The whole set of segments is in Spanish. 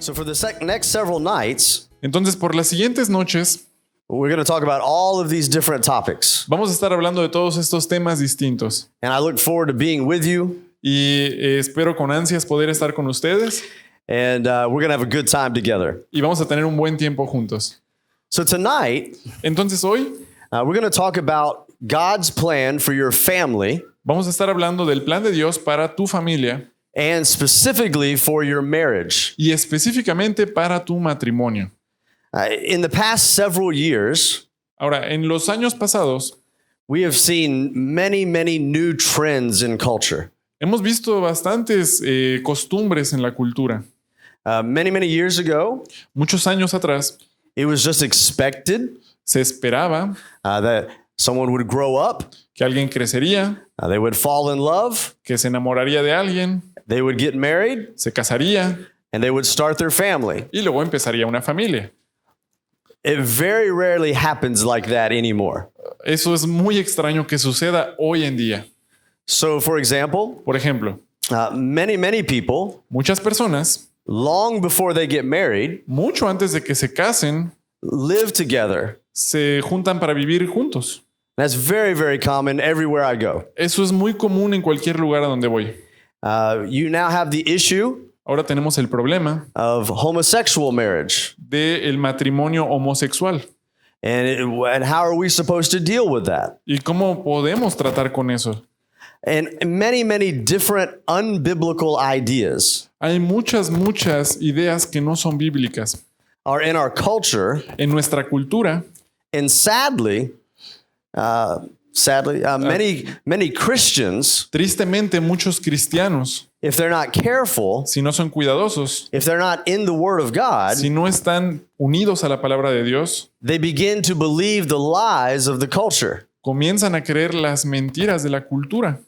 So for the next several nights, Entonces, por las siguientes noches, we're going to talk about all of these different topics. vamos a estar hablando de todos estos temas distintos. And I look forward to being with you, Y espero con ansias poder estar con ustedes and we're going to have a good time together. y vamos a tener un buen tiempo juntos. So tonight, Entonces, hoy we're going to talk about God's plan for your family, vamos a estar hablando del plan de Dios para tu familia and specifically for your marriage. y específicamente para tu matrimonio. In the past several years, Ahora, en los años pasados, we have seen many new trends in culture. hemos visto bastantes costumbres en la cultura. Many years ago, Muchos años atrás, it was just expected se esperaba that someone would grow up, que alguien crecería, they would fall in love, que se enamoraría de alguien, they would get married, se casaría and they would start their family. y luego empezaría una familia. It very rarely happens like that anymore. Eso es muy extraño que suceda hoy en día. So, for example, Por ejemplo, many people, muchas personas, long before they get married, mucho antes de que se casen, live together. se juntan para vivir juntos. That's very common everywhere I go. Eso es muy común en cualquier lugar a donde voy. You now have the issue Ahora tenemos el problema of homosexual marriage. del matrimonio homosexual. And how are we supposed to deal with that? ¿Y cómo podemos tratar con eso? And many different unbiblical ideas Hay muchas ideas que no son bíblicas. are in our culture. En nuestra cultura, And sadly, many Christians, tristemente, muchos cristianos, if they're not careful, si no son cuidadosos, if they're not in the Word of God, si no están unidos a la palabra de Dios, they begin to believe the lies of the culture. comienzan a creer las mentiras de la cultura.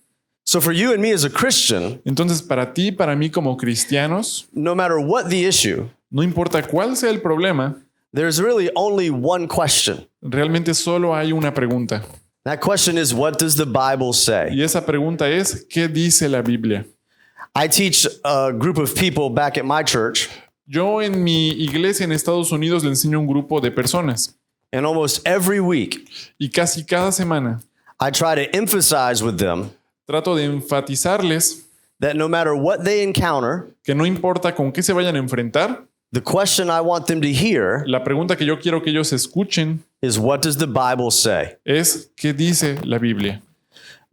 So for you and me as a Christian, Entonces, para ti, para mí como cristianos, no matter what the issue, no importa cuál sea el problema, there's really only one question. realmente solo hay una pregunta. That question is, what does the Bible say? Y esa pregunta es, ¿qué dice la Biblia? I teach a group of people back at my church, Yo en mi iglesia en Estados Unidos le enseño a un grupo de personas and almost every week, y casi cada semana I try to emphasize with them trato de enfatizarles that no matter what they encounter, que no importa con qué se vayan a enfrentar, the question I want them to hear la pregunta que yo quiero que ellos escuchen is, what does the Bible say? es ¿qué dice la Biblia?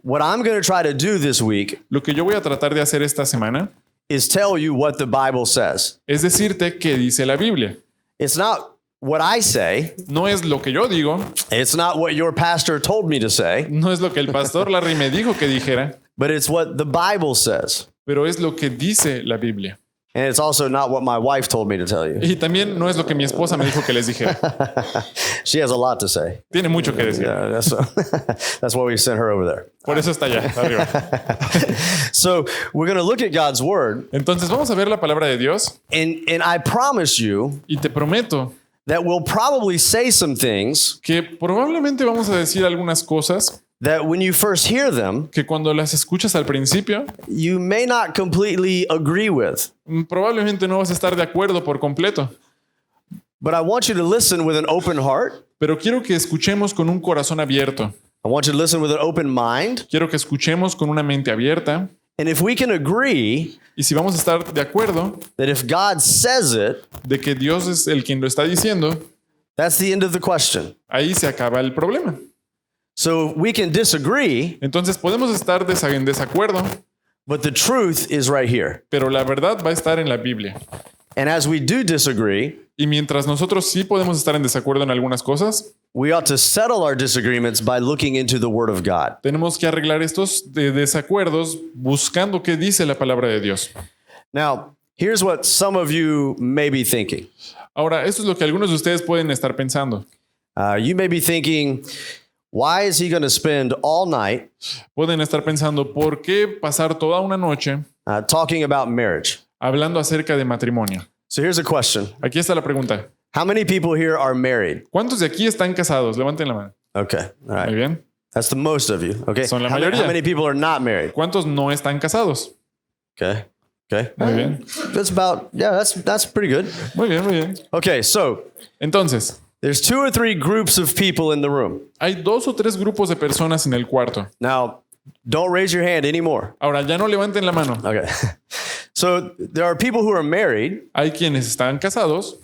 What I'm going to try to do this week Lo que yo voy a tratar de hacer esta semana is tell you what the Bible says. es decirte qué dice la Biblia. It's not what I say. No es lo que yo digo, It's not what your pastor told me to say, no es lo que el pastor Larry me dijo que dijera, but it's what the Bible says. pero es lo que dice la Biblia. And it's also not what my wife told me to tell you. Y también no es lo que mi esposa me dijo que les dijera. She has a lot to say. Tiene mucho que decir. Yeah, that's why we sent her over there. Por eso está allá, arriba. So we're going to look at God's word, Entonces vamos a ver la palabra de Dios and I promise you y te prometo that we'll probably say some things que probablemente vamos a decir algunas cosas that when you first hear them, que cuando las escuchas al principio, you may not completely agree with. probablemente no vas a estar de acuerdo por completo. But I want you to listen with an open heart. Pero quiero que escuchemos con un corazón abierto. I want you to listen with an open mind. Quiero que escuchemos con una mente abierta. And if we can agree Y si vamos a estar de acuerdo that if God says it, de que Dios es el quien lo está diciendo, that's the end of the question. ahí se acaba el problema. So we can disagree, Entonces podemos estar en desacuerdo, but the truth is right here. pero la verdad va a estar en la Biblia. And as we do disagree, Y mientras nosotros sí podemos estar en desacuerdo en algunas cosas, we ought to settle our disagreements by looking into the Word of God. tenemos que arreglar estos desacuerdos buscando qué dice la palabra de Dios. Now, here's what some of you may be thinking. Ahora, esto es lo que algunos de ustedes pueden estar pensando. You may be thinking, why is he going to spend all night Pueden estar pensando, ¿por qué pasar toda una noche talking about marriage? hablando acerca de matrimonio? So here's a question. Aquí está la pregunta. How many people here are married? ¿Cuántos de aquí están casados? Levanten la mano. Okay, all Muy right. bien. That's the most of you. Okay. Son la How mayoría. many people are not married? ¿Cuántos no están casados? Okay. Okay. Muy bien. That's pretty good. Muy bien, muy bien. Okay, so Entonces, there's 2 or 3 groups of people in the room. hay 2 o 3 grupos de personas en el cuarto. Now, don't raise your hand anymore. Ahora, ya no levanten la mano. Okay. So there are people who are married, Hay quienes están casados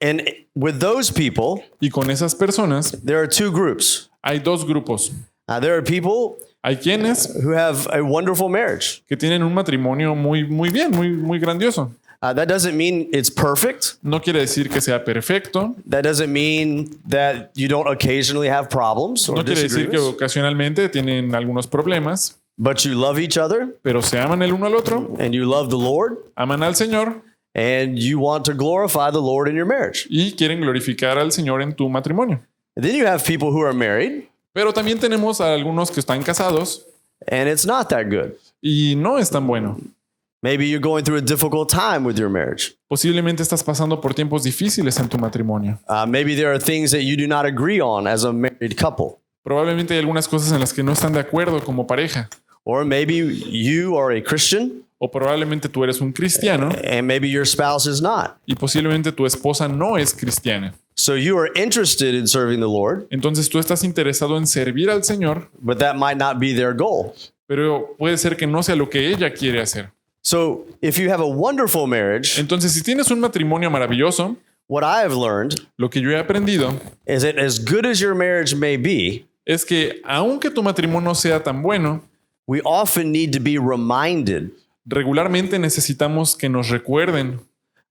and with those people, y con esas personas there are 2 groups. hay 2 grupos. There are people Hay quienes who have a wonderful marriage. que tienen un matrimonio muy, muy bien, muy, muy grandioso. That doesn't mean it's perfect. No quiere decir que sea perfecto. That doesn't mean that you don't occasionally have problems or No quiere decir que disagreements. ocasionalmente tienen algunos problemas, But you love each other pero se aman el uno al otro, and you love the Lord aman al Señor and you want to glorify the Lord in your marriage. y quieren glorificar al Señor en tu matrimonio. And then you have people who are married Pero también tenemos a algunos que están casados and it's not that good. y no es tan bueno. Maybe you're going through a difficult time with your marriage. Posiblemente estás pasando por tiempos difíciles en tu matrimonio. Maybe there are things that you do not agree on as a married couple. Probablemente hay algunas cosas en las que no están de acuerdo como pareja. Or maybe you are a Christian O probablemente tú eres un cristiano and maybe your spouse is not. y posiblemente tu esposa no es cristiana. So you are interested in serving the Lord, Entonces tú estás interesado en servir al Señor, but that might not be their goal. pero puede ser que no sea lo que ella quiere hacer. So if you have a wonderful marriage, Entonces, si tienes un matrimonio maravilloso, what I have learned lo que yo he aprendido is that as good as your marriage may be, es que aunque tu matrimonio sea tan bueno, we often need to be reminded regularmente necesitamos que nos recuerden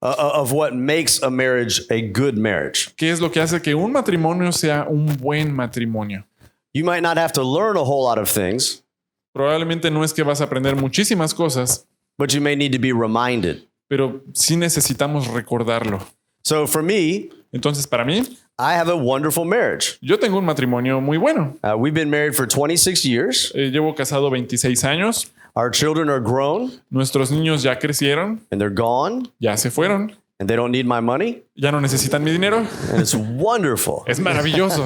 of what makes a marriage a good marriage. qué es lo que hace que un matrimonio sea un buen matrimonio. You might not have to learn a whole lot of things, Probablemente no es que vas a aprender muchísimas cosas, but you may need to be reminded. pero sí necesitamos recordarlo. So for me, Entonces, para mí, I have a wonderful marriage. yo tengo un matrimonio muy bueno. We've been married for 26 years. Llevo casado 26 años. Our children are grown Nuestros niños ya crecieron, and they're gone ya se fueron, and they don't need my money. ya no necesitan mi dinero. And it's wonderful. Es maravilloso.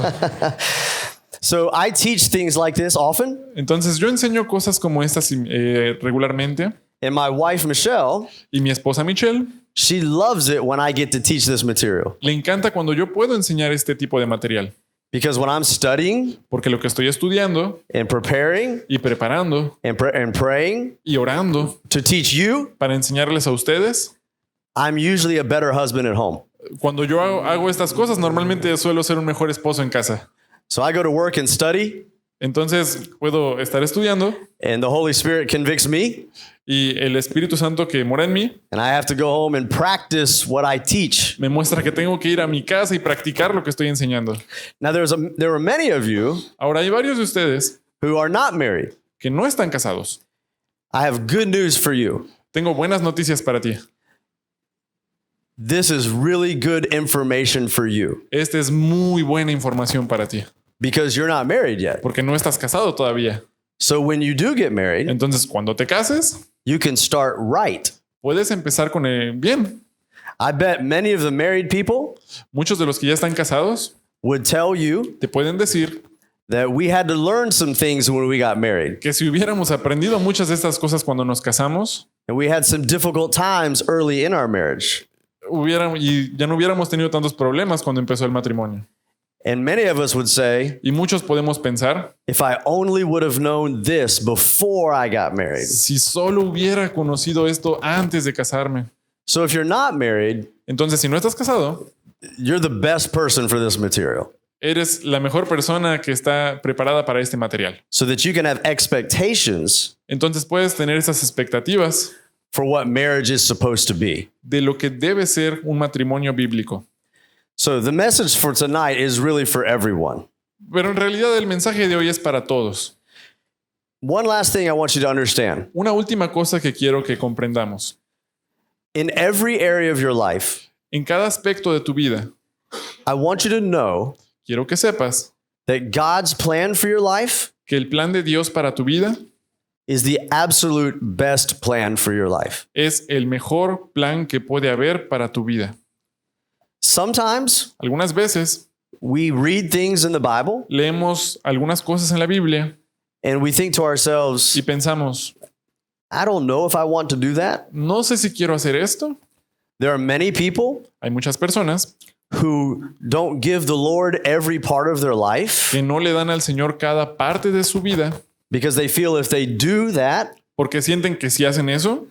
So I teach things like this often. Entonces yo enseño cosas como estas regularmente And my wife, Michelle, y mi esposa Michelle she loves it when I get to teach this material. le encanta cuando yo puedo enseñar este tipo de material. Because when I'm studying Porque lo que estoy estudiando and preparing y preparando and praying y orando to teach you, para enseñarles a ustedes, I'm usually a better husband at home. cuando yo hago estas cosas, normalmente suelo ser un mejor esposo en casa. So I go to work and study, Entonces puedo estar estudiando and the Holy Spirit convicts me, y el Espíritu Santo que mora en mí and I have to go home and practice what I teach. me muestra que tengo que ir a mi casa y practicar lo que estoy enseñando. Now, there are many of you Ahora hay varios de ustedes who are not married. que no están casados. I have good news for you. Tengo buenas noticias para ti. This is really good information for you Esta es muy buena información para ti, because you're not married yet. porque no estás casado todavía. So when you do get married, Entonces, cuando te cases, you can start right. puedes empezar con el bien. I bet many of the married people Muchos de los que ya están casados would tell you te pueden decir that we had to learn some things when we got married. que si hubiéramos aprendido muchas de estas cosas cuando nos casamos, And we had some difficult times early in our marriage. y ya no hubiéramos tenido tantos problemas cuando empezó el matrimonio. And many of us would say, Y muchos podemos pensar, if I only would have known this before I got married. si solo hubiera conocido esto antes de casarme. So if you're not married, Entonces, si no estás casado, you're the best person for this material eres la mejor persona que está preparada para este material. so that you can have expectations Entonces puedes tener esas expectativas for what marriage is supposed to be. de lo que debe ser un matrimonio bíblico. So the message for tonight is really for everyone. Pero en realidad el mensaje de hoy es para todos. One last thing I want you to understand. Una última cosa que quiero que comprendamos. In every area of your life, En cada aspecto de tu vida, I want you to know quiero que sepas that God's plan for your life que el plan de Dios para tu vida is the absolute best plan for your life. es el mejor plan que puede haber para tu vida. Sometimes Algunas veces we read things in the Bible leemos algunas cosas en la Biblia and we think to ourselves, y pensamos, I don't know if I want to do that. No sé si quiero hacer esto. There are many people Hay muchas personas who don't give the Lord every part of their life que no le dan al Señor cada parte de su vida because they feel if they do that, porque sienten que si hacen eso,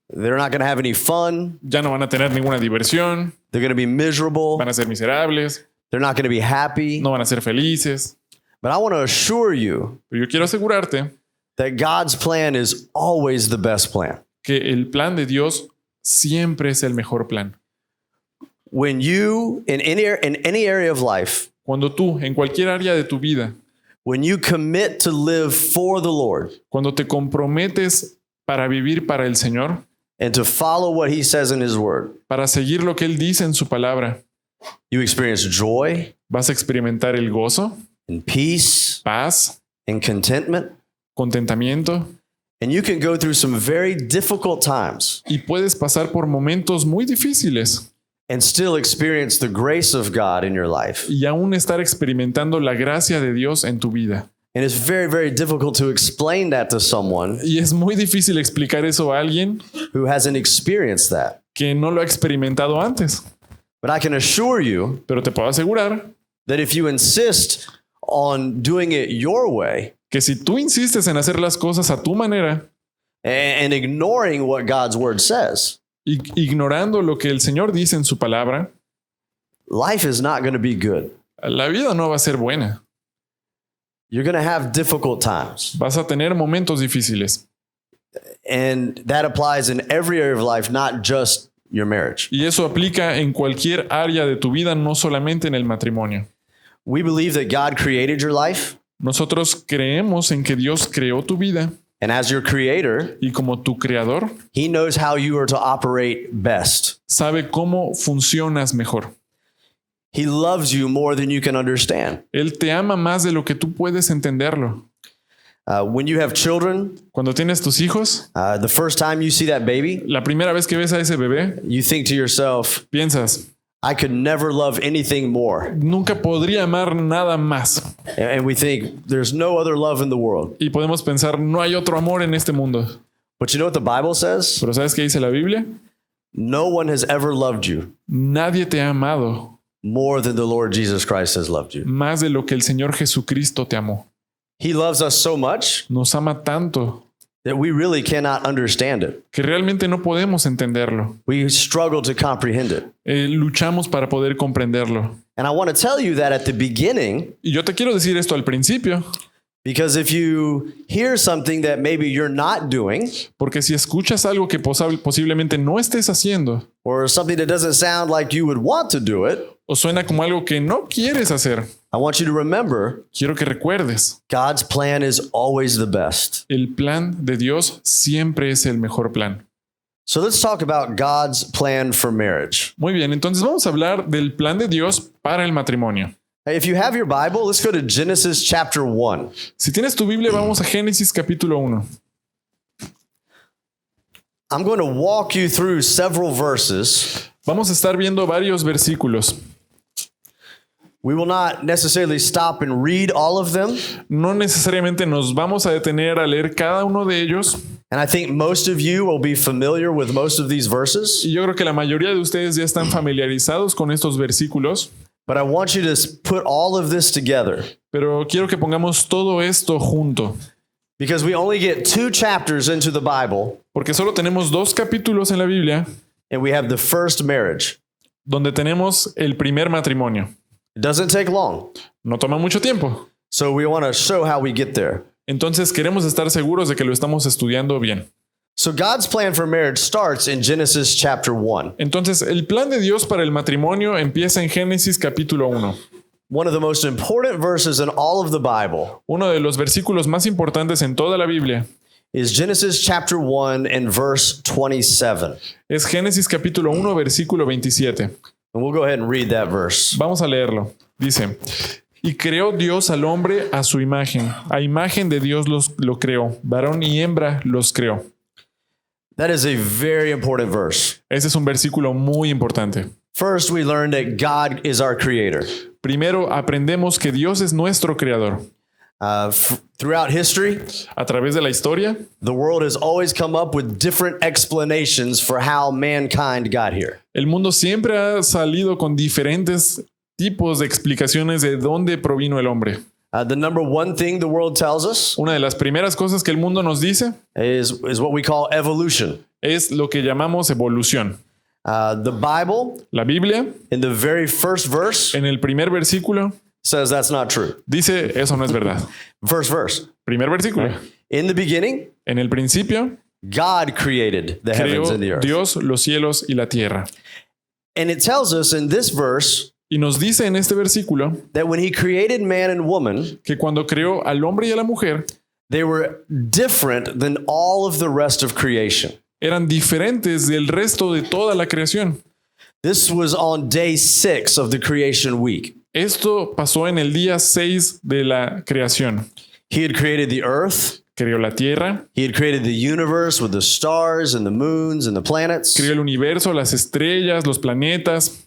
they're not going to have any fun. ya no van a tener ninguna diversión, They're going to be miserable. van a ser miserables, They're not going to be happy. no van a ser felices. But I want to assure you Pero yo quiero asegurarte that God's plan is always the best plan. que el plan de Dios siempre es el mejor plan. When you, in any area of life, Cuando tú, en cualquier área de tu vida, when you commit to live for the Lord cuando te comprometes para vivir para el Señor, and to follow what he says in his word, para seguir lo que Él dice en su palabra, you experience joy vas a experimentar el gozo, and peace paz, and contentment. contentamiento, And you can go through some very difficult times y puedes pasar por momentos muy difíciles and still experience the grace of God in your life. y aún estar experimentando la gracia de Dios en tu vida. And it's very, very difficult to explain that to someone Y es muy difícil explicar eso a alguien who hasn't experienced that. que no lo ha experimentado antes. But I can assure you Pero te puedo asegurar that if you insist on doing it your way que si tú insistes en hacer las cosas a tu manera, and ignoring what God's word says, ignorando lo que el Señor dice en su palabra, life is not going to be good. la vida no va a ser buena. You're going to have difficult times. Vas a tener momentos difíciles. And that applies in every area of life, not just your marriage. Y eso aplica en cualquier área de tu vida, no solamente en el matrimonio. We believe that God created your life, Nosotros creemos en que Dios creó tu vida and as your creator, y como tu creador, he knows how you are to operate best. sabe cómo funcionas mejor. He loves you more than you can understand. Él te ama más de lo que tú puedes entenderlo. When you have children, Cuando tienes tus hijos, the first time you see that baby, la primera vez que ves a ese bebé, you think to yourself, piensas, I could never love anything more. nunca podría amar nada más. And we think there's no other love in the world. Y podemos pensar, no hay otro amor en este mundo. But you know what the Bible says? Pero ¿sabes qué dice la Biblia? No one has ever loved you Nadie te ha amado more than the Lord Jesus Christ has loved you. más de lo que el Señor Jesucristo te amó. He loves us so much Nos ama tanto that we really cannot understand it. que realmente no podemos entenderlo. We struggle to comprehend it. Luchamos para poder comprenderlo. And I want to tell you that at the beginning, Y yo te quiero decir esto al principio, because if you hear something that maybe you're not doing, porque si escuchas algo que posiblemente no estés haciendo or something that doesn't sound like you would want to do it, o suena como algo que no quieres hacer, I want you to remember quiero que recuerdes, God's plan is always the best. el plan de Dios siempre es el mejor plan. So let's talk about God's plan for marriage. Muy bien, entonces vamos a hablar del plan de Dios para el matrimonio. Hey, if you have your Bible, let's go to Genesis chapter 1. Si tienes tu Biblia, vamos a Génesis capítulo 1. I'm going to walk you through several verses. Vamos a estar viendo varios versículos. We will not necessarily stop and read all of them. No necesariamente nos vamos a detener a leer cada uno de ellos. And I think most of you will be familiar with most of these verses. Y yo creo que la mayoría de ustedes ya están familiarizados con estos versículos. But I want you to put all of this together Pero quiero que pongamos todo esto junto. because we only get 2 chapters into the Bible Porque solo tenemos 2 capítulos en la Biblia and we have the first marriage. donde tenemos el primer matrimonio. It doesn't take long. No toma mucho tiempo. So we want to show how we get there. Entonces queremos estar seguros de que lo estamos estudiando bien. So God's plan for marriage starts in Genesis chapter 1. Entonces el plan de Dios para el matrimonio empieza en Génesis capítulo 1. One of the most important verses in all of the Bible Uno de los versículos más importantes en toda la Biblia is Genesis chapter 1 and verse 27. es Génesis capítulo 1 versículo 27. And we'll go ahead and read that verse. Vamos a leerlo. Dice, y creó Dios al hombre a su imagen. A imagen de Dios lo creó. Varón y hembra los creó. That is a very important verse. Ese es un versículo muy importante. First, we learned that God is our creator. Primero, aprendemos que Dios es nuestro creador. Throughout history, A través de la historia, the world has always come up with different explanations for how mankind got here. el mundo siempre ha salido con diferentes tipos de explicaciones de dónde provino el hombre. The number one thing the world tells us Una de las primeras cosas que el mundo nos dice is what we call evolution. es lo que llamamos evolución. The Bible, La Biblia, in the very first verse, en el primer versículo, says that's not true. dice eso no es verdad. First verse. Primer versículo. In the beginning, En el principio God created the heavens creó and the earth. Dios los cielos y la tierra. And it tells us in this verse Y nos dice en este versículo that when he created man and woman, que cuando creó al hombre y a la mujer, they were different than all of the rest of creation. eran diferentes del resto de toda la creación. This was on day 6 of the creation week. Esto pasó en el día 6 de la creación. He had created the earth. Creó la tierra, He had created the universe with the stars and the moons and the planets. creó el universo, las estrellas, los planetas,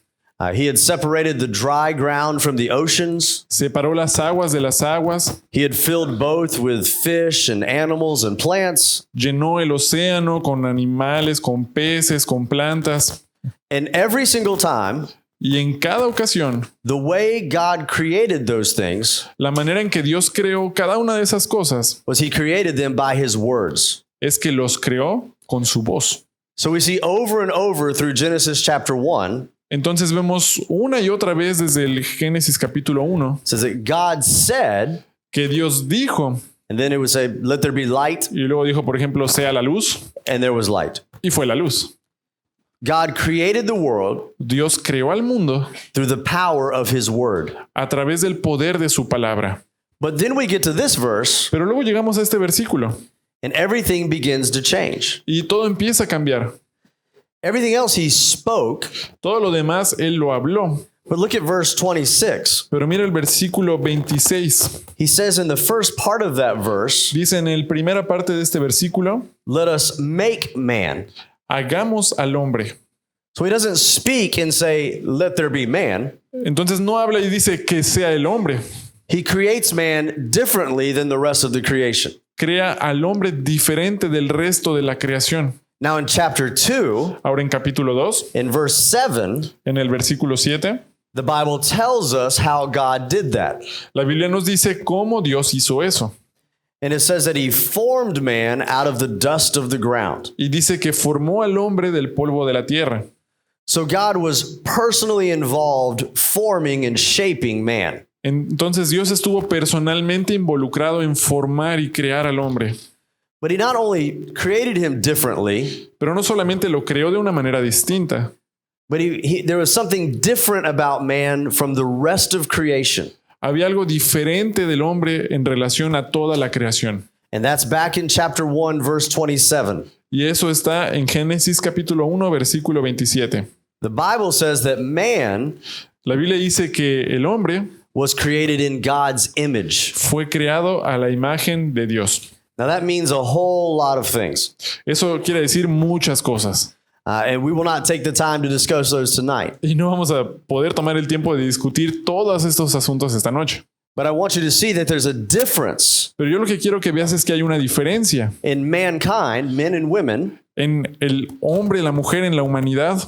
He had separated the dry ground from the oceans. separó las aguas de las aguas, He had filled both with fish and animals and plants. llenó el océano con animales, con peces, con plantas. And every single time, Y en cada ocasión, the way God created those things la manera en que Dios creó cada una de esas cosas was he created them by his words. es que los creó con su voz. So we see over and over through Genesis chapter 1, Entonces vemos una y otra vez desde el Génesis capítulo 1 it says that God said, que Dios dijo, and then it would say, let there be light, y luego dijo, por ejemplo, sea la luz, and there was light. y fue la luz. God created the world Dios creó al mundo through the power of his word. a través del poder de su palabra. But then we get to this verse, Pero luego llegamos a este versículo and everything begins to change. y todo empieza a cambiar. Everything else he spoke, Todo lo demás Él lo habló. but look at verse 26. Pero mira el versículo 26. He says in the first part of that verse, Dice en la primera parte de este versículo, let us make man. hagamos al hombre. So he doesn't speak and say, let there be man. Entonces no habla y dice que sea el hombre. He creates man differently than the rest of the creation. Crea al hombre diferente del resto de la creación. Now in chapter 2, Ahora en capítulo 2, in verse 7, en el versículo 7, the Bible tells us how God did that. la Biblia nos dice cómo Dios hizo eso. And it says that he formed man out of the dust of the ground. Y dice que formó al hombre del polvo de la tierra. So God was personally involved forming and shaping man. Entonces Dios estuvo personalmente involucrado en formar y crear al hombre. But he not only created him differently, Pero no solamente lo creó de una manera distinta, but there was something different about man from the rest of creation. había algo diferente del hombre en relación a toda la creación. And that's back in chapter 1, verse 27. Y eso está en Génesis capítulo 1, versículo 27. The Bible says that man La Biblia dice que el hombre was created in God's image. fue creado a la imagen de Dios. Now that means a whole lot of things. Eso quiere decir muchas cosas. And we will not take the time to discuss those tonight. Y no vamos a poder tomar el tiempo de discutir todos estos asuntos esta noche. But I want you to see that there's a difference Pero yo lo que quiero que veas es que hay una diferencia in mankind, men and women, en el hombre, la mujer, en la humanidad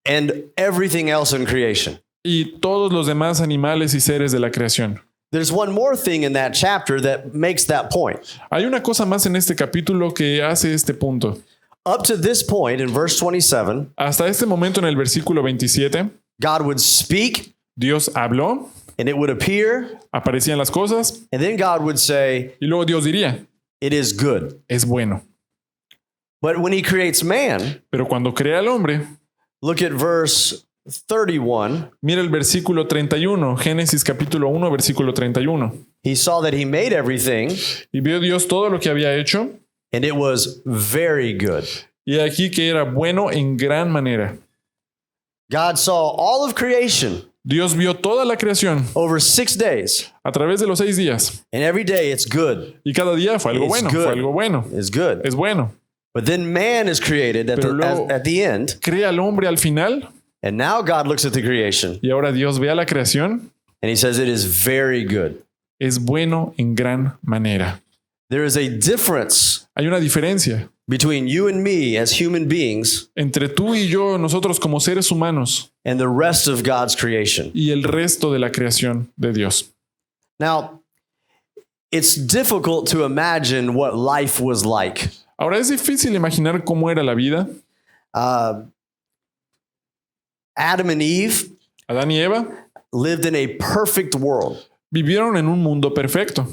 and everything else in creation. y todos los demás animales y seres de la creación. There's one more thing in that chapter that makes that point. Hay una cosa más en este capítulo que hace este punto. Up to this point, in verse 27, Hasta este momento en el versículo 27, God would speak Dios habló, and it would appear, aparecían las cosas and then God would say, y luego Dios diría, it is good. es bueno. But when he creates man, Pero cuando crea al hombre, look at verse 31. mira el versículo 31, Génesis capítulo 1, versículo 31. He saw that he made everything, Y vio Dios todo lo que había hecho, and it was very good. y aquí que era bueno en gran manera. God saw all of creation Dios vio toda la creación over 6 days, a través de los 6 días, and every day it's good. y cada día fue algo It's bueno, good. fue algo bueno, It's good. es bueno. But then man is created at Pero luego- at the end, Crea al hombre al final, and now God looks at the creation, y ahora Dios ve a la creación and he says it is very good. es bueno en gran manera. There is a difference Hay una diferencia between you and me as human beings entre tú y yo, nosotros como seres humanos, and the rest of God's creation. y el resto de la creación de Dios. Now, it's difficult to imagine what life was like. Ahora es difícil imaginar cómo era la vida. Adam and Eve Adán y Eva lived in a perfect world. vivieron en un mundo perfecto.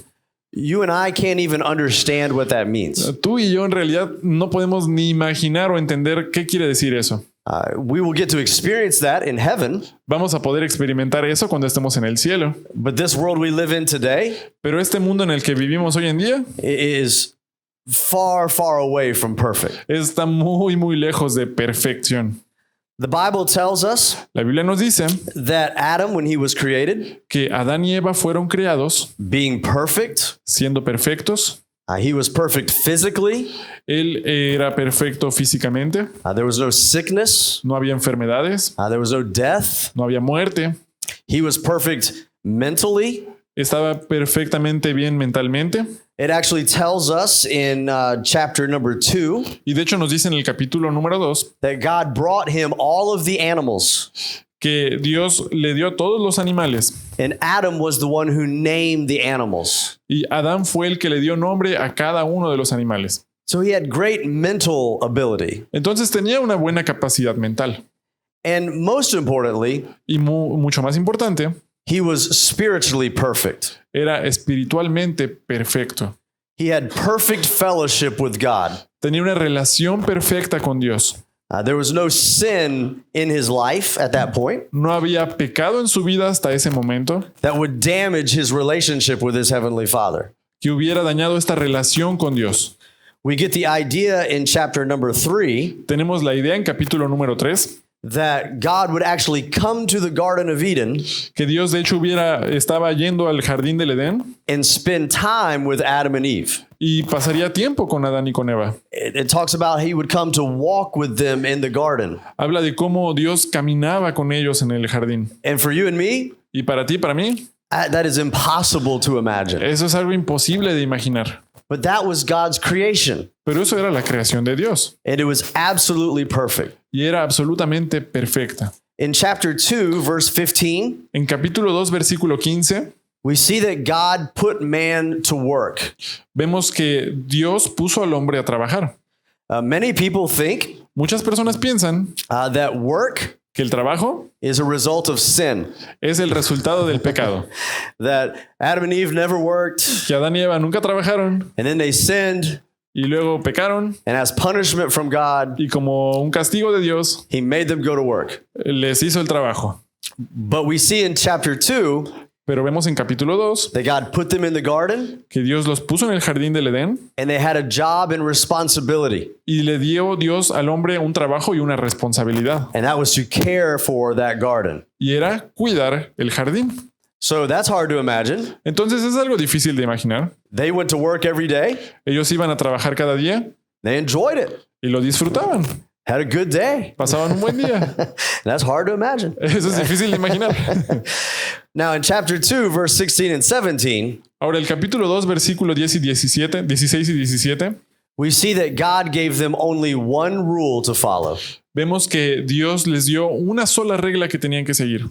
You and I can't even understand what that means. Tú y yo en realidad no podemos ni imaginar o entender qué quiere decir eso. We will get to experience that in heaven, Vamos a poder experimentar eso cuando estemos en el cielo. but this world we live in today Pero este mundo en el que vivimos hoy en día is far, far away from perfect. está muy, muy lejos de perfección. The Bible tells us La Biblia nos dice that Adam, when he was created, que Adán y Eva fueron creados being perfect, siendo perfectos. he was perfect physically. Él era perfecto físicamente. There was no sickness. No había enfermedades. There was no death. No había muerte. He was perfect mentally. Estaba perfectamente bien mentalmente. It actually tells us in chapter number 2 Y de hecho nos dice en el capítulo número 2 that God brought him all of the animals, que Dios le dio todos los animales. and Adam was the one who named the animals. Y Adán fue el que le dio nombre a cada uno de los animales. So he had great mental ability. Entonces tenía una buena capacidad mental. And most importantly, Y mucho más importante, he was spiritually perfect. era espiritualmente perfecto. He had perfect fellowship with God. Tenía una relación perfecta con Dios. There was no sin in his life at that point No había pecado en su vida hasta ese momento that would damage his relationship with his heavenly Father. que hubiera dañado esta relación con Dios. We get the idea in chapter number 3 Tenemos la idea en capítulo número 3 that God would actually come to the Garden of Eden que Dios de hecho estaba yendo al jardín del Edén and spend time with Adam and Eve. y pasaría tiempo con Adán y con Eva. It talks about he would come to walk with them in the garden. Habla de cómo Dios caminaba con ellos en el jardín. And for you and me, Y para ti, para mí, that is impossible to imagine. eso es algo imposible de imaginar. But that was God's creation, Pero eso era la creación de Dios and it was absolutely perfect. y era absolutamente perfecta. In chapter 2, verse 15, En capítulo 2, versículo 15, we see that God put man to work. vemos que Dios puso al hombre a trabajar. Many people think Muchas personas piensan that work que el trabajo is a result of sin, es el resultado del pecado. that Adam and Eve never worked, Que Adán y Eva nunca trabajaron and then they sinned, y luego pecaron and as punishment from God, y como un castigo de Dios he made them go to work. les hizo el trabajo. But we see in chapter 2 Pero vemos en capítulo 2 that God put them in the garden, que Dios los puso en el jardín del Edén and they had a job and responsibility, y le dio Dios al hombre un trabajo y una responsabilidad. and that was to care for that garden. Y era cuidar el jardín. So that's hard to imagine. Entonces es algo difícil de imaginar. They went to work every day. Ellos iban a trabajar cada día They enjoyed it, y lo disfrutaban. had a good day. Pasaban un buen día. That's hard to imagine. Eso es difícil de imaginar. Now, in chapter 2, verse 16 and 17, Ahora, el capítulo 2, versículo 10 y 17, 16 y 17, we see that God gave them only one rule to follow. vemos que Dios les dio una sola regla que tenían que seguir.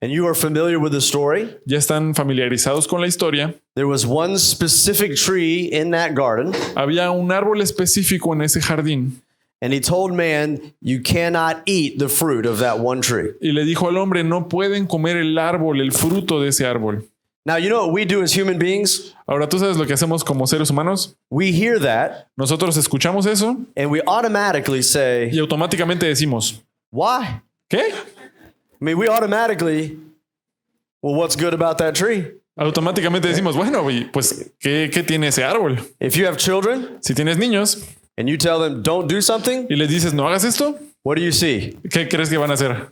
And you are familiar with the story. Ya están familiarizados con la historia. There was one specific tree in that garden, Había un árbol específico en ese jardín and he told man, you cannot eat the fruit of that one tree. y le dijo al hombre, no pueden comer el árbol, el fruto de ese árbol. Now, you know what we do as human beings? Ahora, ¿tú sabes lo que hacemos como seres humanos? We hear that Nosotros escuchamos eso and we automatically say, y automáticamente decimos, why? ¿qué? I mean, we automatically, well, what's good about that tree? Automáticamente decimos, bueno, y pues, ¿qué tiene ese árbol? If you have children Si tienes niños and you tell them, don't do something, y les dices, no hagas esto, what do you see? ¿qué crees que van a hacer?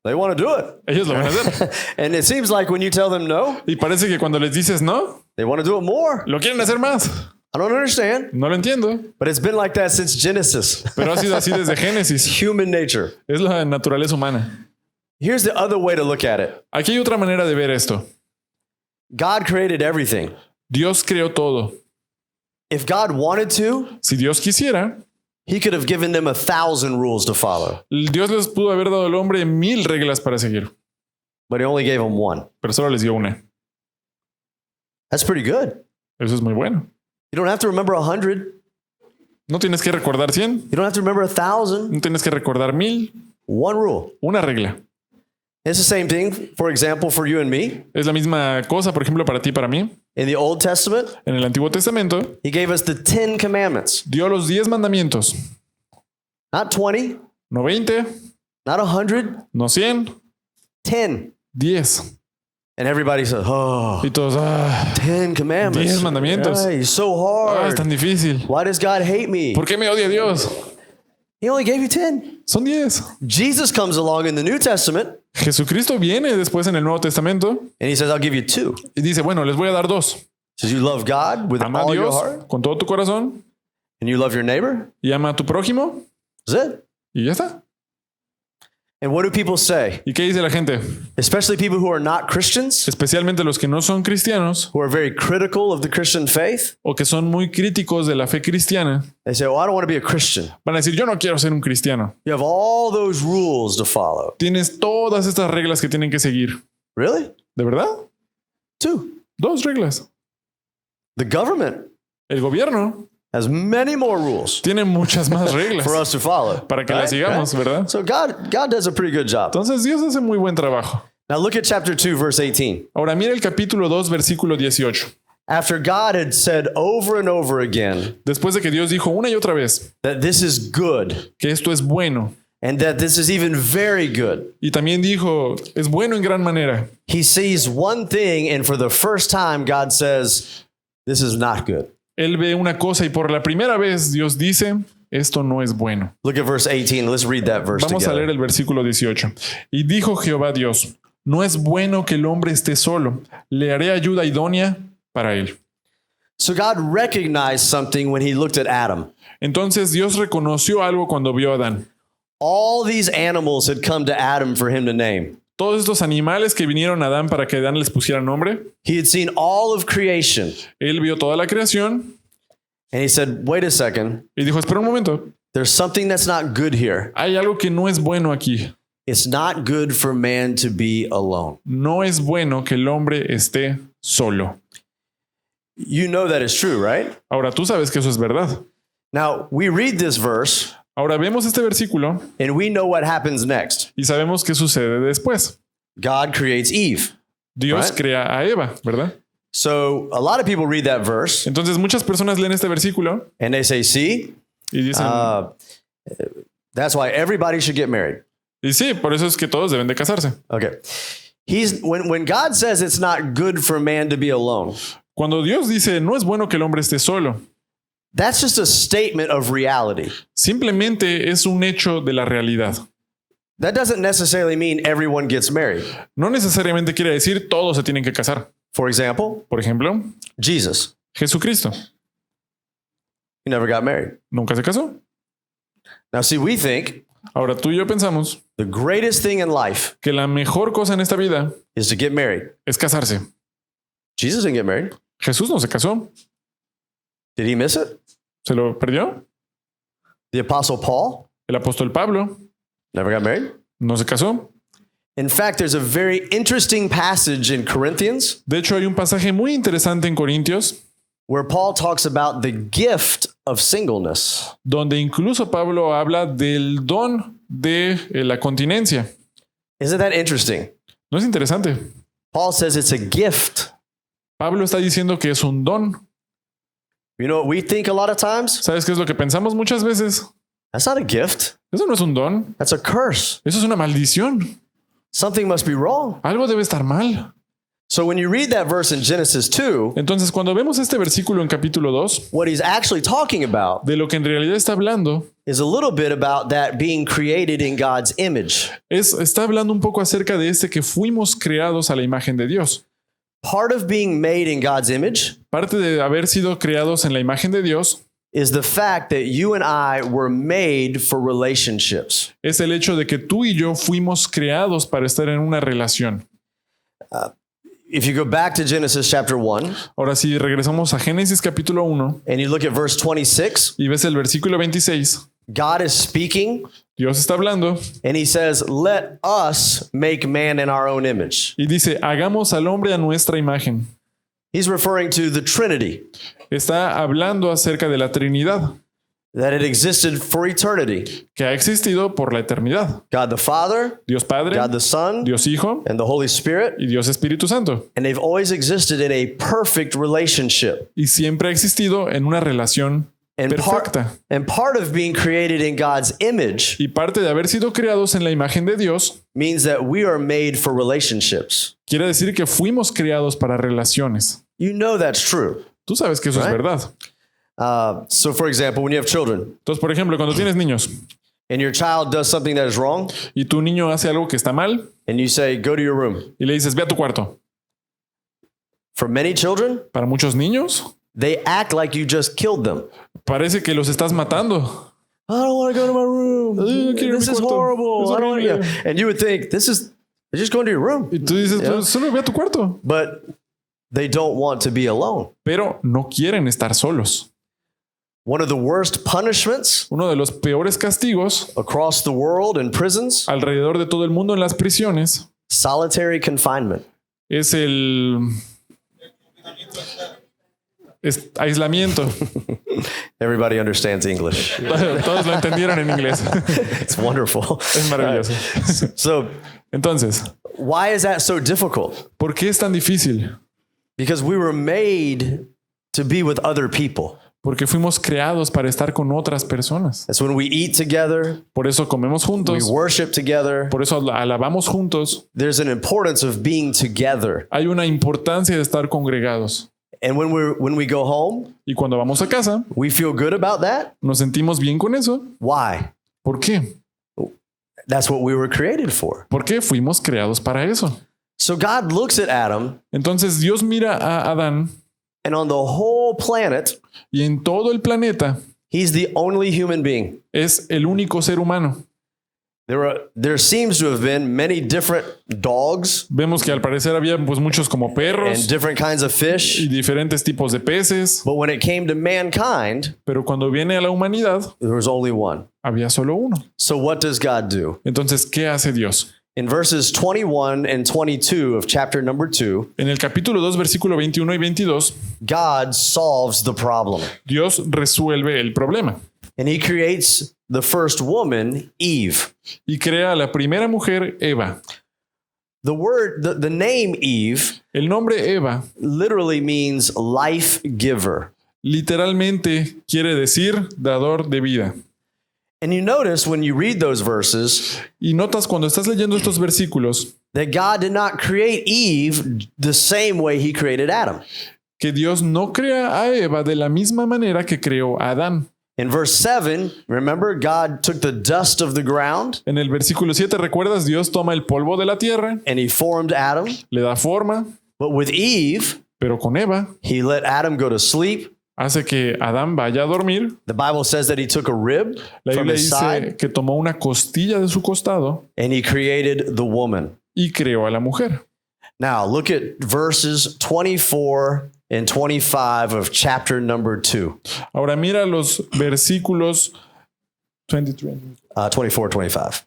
They want to do it. Ellos lo van a hacer. And it seems like when you tell them no, Y parece que cuando les dices no, they want to do it more. lo quieren hacer más. I don't understand, No lo entiendo, but it's been like that since Genesis. pero ha sido así desde Génesis. Human nature. Es la naturaleza humana. Here's the other way to look at it. Aquí hay otra manera de ver esto. God created everything. Dios creó todo. If God wanted to, Si Dios quisiera, he could have given them 1,000 rules to follow, Dios les pudo haber dado al hombre 1000 reglas para seguir, but he only gave them one. pero solo les dio una. That's pretty good. Eso es muy bueno. You don't have to remember 100. No tienes que recordar 100, You don't have to remember 1,000. no tienes que recordar 1000. One rule. Una regla. It's the same thing, for example, for you and me. Es la misma cosa, por ejemplo, para ti y para mí. In the Old Testament, En el Antiguo Testamento, he gave us the 10 commandments. dio los 10 mandamientos. Not 20, No 20, not 100, no 100, 10. 10. And everybody says, oh, Y todos, 10 commandments. 10 mandamientos. Yeah, he's so es hard. tan difícil. Why does God hate me? ¿Por qué me odia Dios? He only gave you 10. Son 10. Jesus comes along in the New Testament Jesucristo viene después en el Nuevo Testamento and he says, I'll give you 2. y dice, bueno, les voy a dar 2. Says you love God with Ama a all your Dios heart con todo tu corazón and you love your neighbor. y ama a tu prójimo That's it. y ya está. And what do people say? ¿Y qué dice la gente? Especially people who are not Christians, Especialmente los que no son cristianos who are very critical of the Christian faith. o que son muy críticos de la fe cristiana. They say, oh, I don't want to be a Christian. Van a decir, yo no quiero ser un cristiano. You have all those rules to follow. Tienes todas estas reglas que tienen que seguir. Really? ¿De verdad? 2. 2 reglas. The government El gobierno has many more rules tiene muchas más reglas for us to follow. para que las sigamos, ¿verdad? So God does a pretty good job. Entonces Dios hace muy buen trabajo. Now look at chapter 2, verse 18. Ahora mira el capítulo 2, versículo 18. After God had said over and over again Después de que Dios dijo una y otra vez that this is good que esto es bueno and that this is even very good, y también dijo es bueno en gran manera, he sees one thing and for the first time God says, this is not good. él ve una cosa y por la primera vez Dios dice esto no es bueno. Look at verse 18. Let's read that verse Vamos a leer together. el versículo 18. Y dijo Jehová Dios, no es bueno que el hombre esté solo, le haré ayuda idónea para él. So God recognized something when he looked at Adam. Entonces Dios reconoció algo cuando vio a Adán. All these animals had come to Adam for him to name. Todos estos animales que vinieron a Adán para que Adán les pusiera nombre, He had seen all of creation él vio toda la creación and he said, wait a second, y dijo, espera un momento, there's something that's not good here. hay algo que no es bueno aquí. It's not good for man to be alone. No es bueno que el hombre esté solo. You know that is true, right? Ahora tú sabes que eso es verdad. Now, we read this verse Ahora vemos este versículo and we know what happens next. y sabemos qué sucede después. God creates Eve. Dios Right. crea a Eva, ¿verdad? So a lot of people read that verse Entonces muchas personas leen este versículo and they say, see, y dicen, that's why everybody should get married. y sí, por eso es que todos deben de casarse. Okay. When God says it's not good for man to be alone, Cuando Dios dice, no es bueno que el hombre esté solo, that's just a statement of reality. simplemente es un hecho de la realidad. That doesn't necessarily mean everyone gets married. No necesariamente quiere decir todos se tienen que casar. For example, Por ejemplo, Jesus, Jesucristo he never got married. nunca se casó. Now, see, we think Ahora tú y yo pensamos the greatest thing in life que la mejor cosa en esta vida is to get married. es casarse. Jesus didn't get married. Jesús no se casó. Did he miss it? ¿Se lo perdió? The Apostle Paul El apóstol Pablo never got married. no se casó. In fact, there's a very interesting passage in Corinthians De hecho, hay un pasaje muy interesante en Corintios where Paul talks about the gift of singleness. donde incluso Pablo habla del don de la continencia. Isn't that interesting? ¿No es interesante? Paul says it's a gift. Pablo está diciendo que es un don. You know what we think a lot of times? ¿Sabes qué es lo que pensamos muchas veces? That's not a gift. Eso no es un don. That's a curse. Eso es una maldición. Something must be wrong. Algo debe estar mal. So when you read that verse in Genesis 2, Entonces, cuando vemos este versículo en capítulo 2, what he's actually talking about de lo que en realidad está hablando, is a little bit about that being created in God's image. está hablando un poco acerca de que fuimos creados a la imagen de Dios. Part of being made in God's image Parte de haber sido creados en la imagen de Dios is the fact that you and I were made for relationships. es el hecho de que tú y yo fuimos creados para estar en una relación. if you go back to Genesis chapter 1 Ahora si regresamos a Génesis capítulo 1 and you look at verse 26, y ves el versículo 26, God is speaking Dios está hablando and he says, "Let us make man in our own image." y dice, hagamos al hombre a nuestra imagen. He's referring to the Trinity, Está hablando acerca de la Trinidad, that it existed for eternity. que ha existido por la eternidad. God the Father, Dios Padre, God the Son, Dios Hijo and the Holy Spirit. y Dios Espíritu Santo. And they've always existed in a perfect relationship. Y siempre ha existido en una relación And perfecta. part of being created in God's image Y parte de haber sido creados en la imagen de Dios means that we are made for relationships. quiere decir que fuimos creados para relaciones. You know that's true. Tú sabes que eso es Right. verdad. So, for example, when you have children Entonces, por ejemplo, cuando tienes niños and your child does something that is wrong, y tu niño hace algo que está mal and you say, "Go to your room." y le dices, ve a tu cuarto. For many children, Para muchos niños, they act like you just killed them. parece que los estás matando. I don't want to go to my room. quiero ir a This mi is cuarto. horrible. Es I don't horrible. wanna-" And you would think, just going to your room. Y tú dices, Yeah. pues solo ve a tu cuarto. But they don't want to be alone. Pero no quieren estar solos. One of the worst punishments Uno de los peores castigos across the world in prisons, alrededor de todo el mundo en las prisiones solitary confinement. es el aislamiento. Everybody understands English. Todos lo entendieron en inglés. It's wonderful. Es maravilloso. So, Entonces, why is that so difficult? ¿por qué es tan difícil? Because we were made to be with other people. Porque fuimos creados para estar con otras personas. That's when we eat together, Por eso comemos we juntos. worship together. Por eso alabamos juntos. There's an importance of being together. Hay una importancia de estar congregados. And when we go home, Y cuando vamos a casa, we feel good about that. nos sentimos bien con eso. Why? ¿Por qué? That's what we were created for. Porque fuimos creados para eso. So God looks at Adam, Entonces Dios mira a Adán and on the whole planet, y en todo el planeta he's the only human being. es el único ser humano. There seems to have been many different dogs Vemos que al parecer había pues muchos como and perros different kinds of y fish, diferentes tipos de peces, but when it came to mankind, pero cuando viene a la humanidad there was only one. había solo uno. So what does God do? Entonces, ¿qué hace Dios? In verses 21 and 22 of chapter number 2, En el capítulo 2, versículo 21 y 22, God solves the problem. Dios resuelve el problema And he creates the first woman, Eve. y crea a la primera mujer, Eva. The name Eve El nombre Eva literally means life giver. literalmente quiere decir dador de vida. And you notice when you read those verses Y notas cuando estás leyendo estos versículos that God did not create Eve the same way he created Adam. que Dios no crea a Eva de la misma manera que creó a Adán. In verse 7, remember, God took the dust of the ground En el versículo 7, ¿recuerdas? Dios toma el polvo de la tierra, and he formed Adam. le da forma, But with Eve, pero con Eva he let Adam go to sleep. hace que Adán vaya a dormir. The Bible says that he took a rib La from Biblia his side dice que tomó una costilla de su costado and he created the woman. y creó a la mujer. Now, look at verses 24 and 25 of chapter number 2. Ahora mira los versículos 24, 25.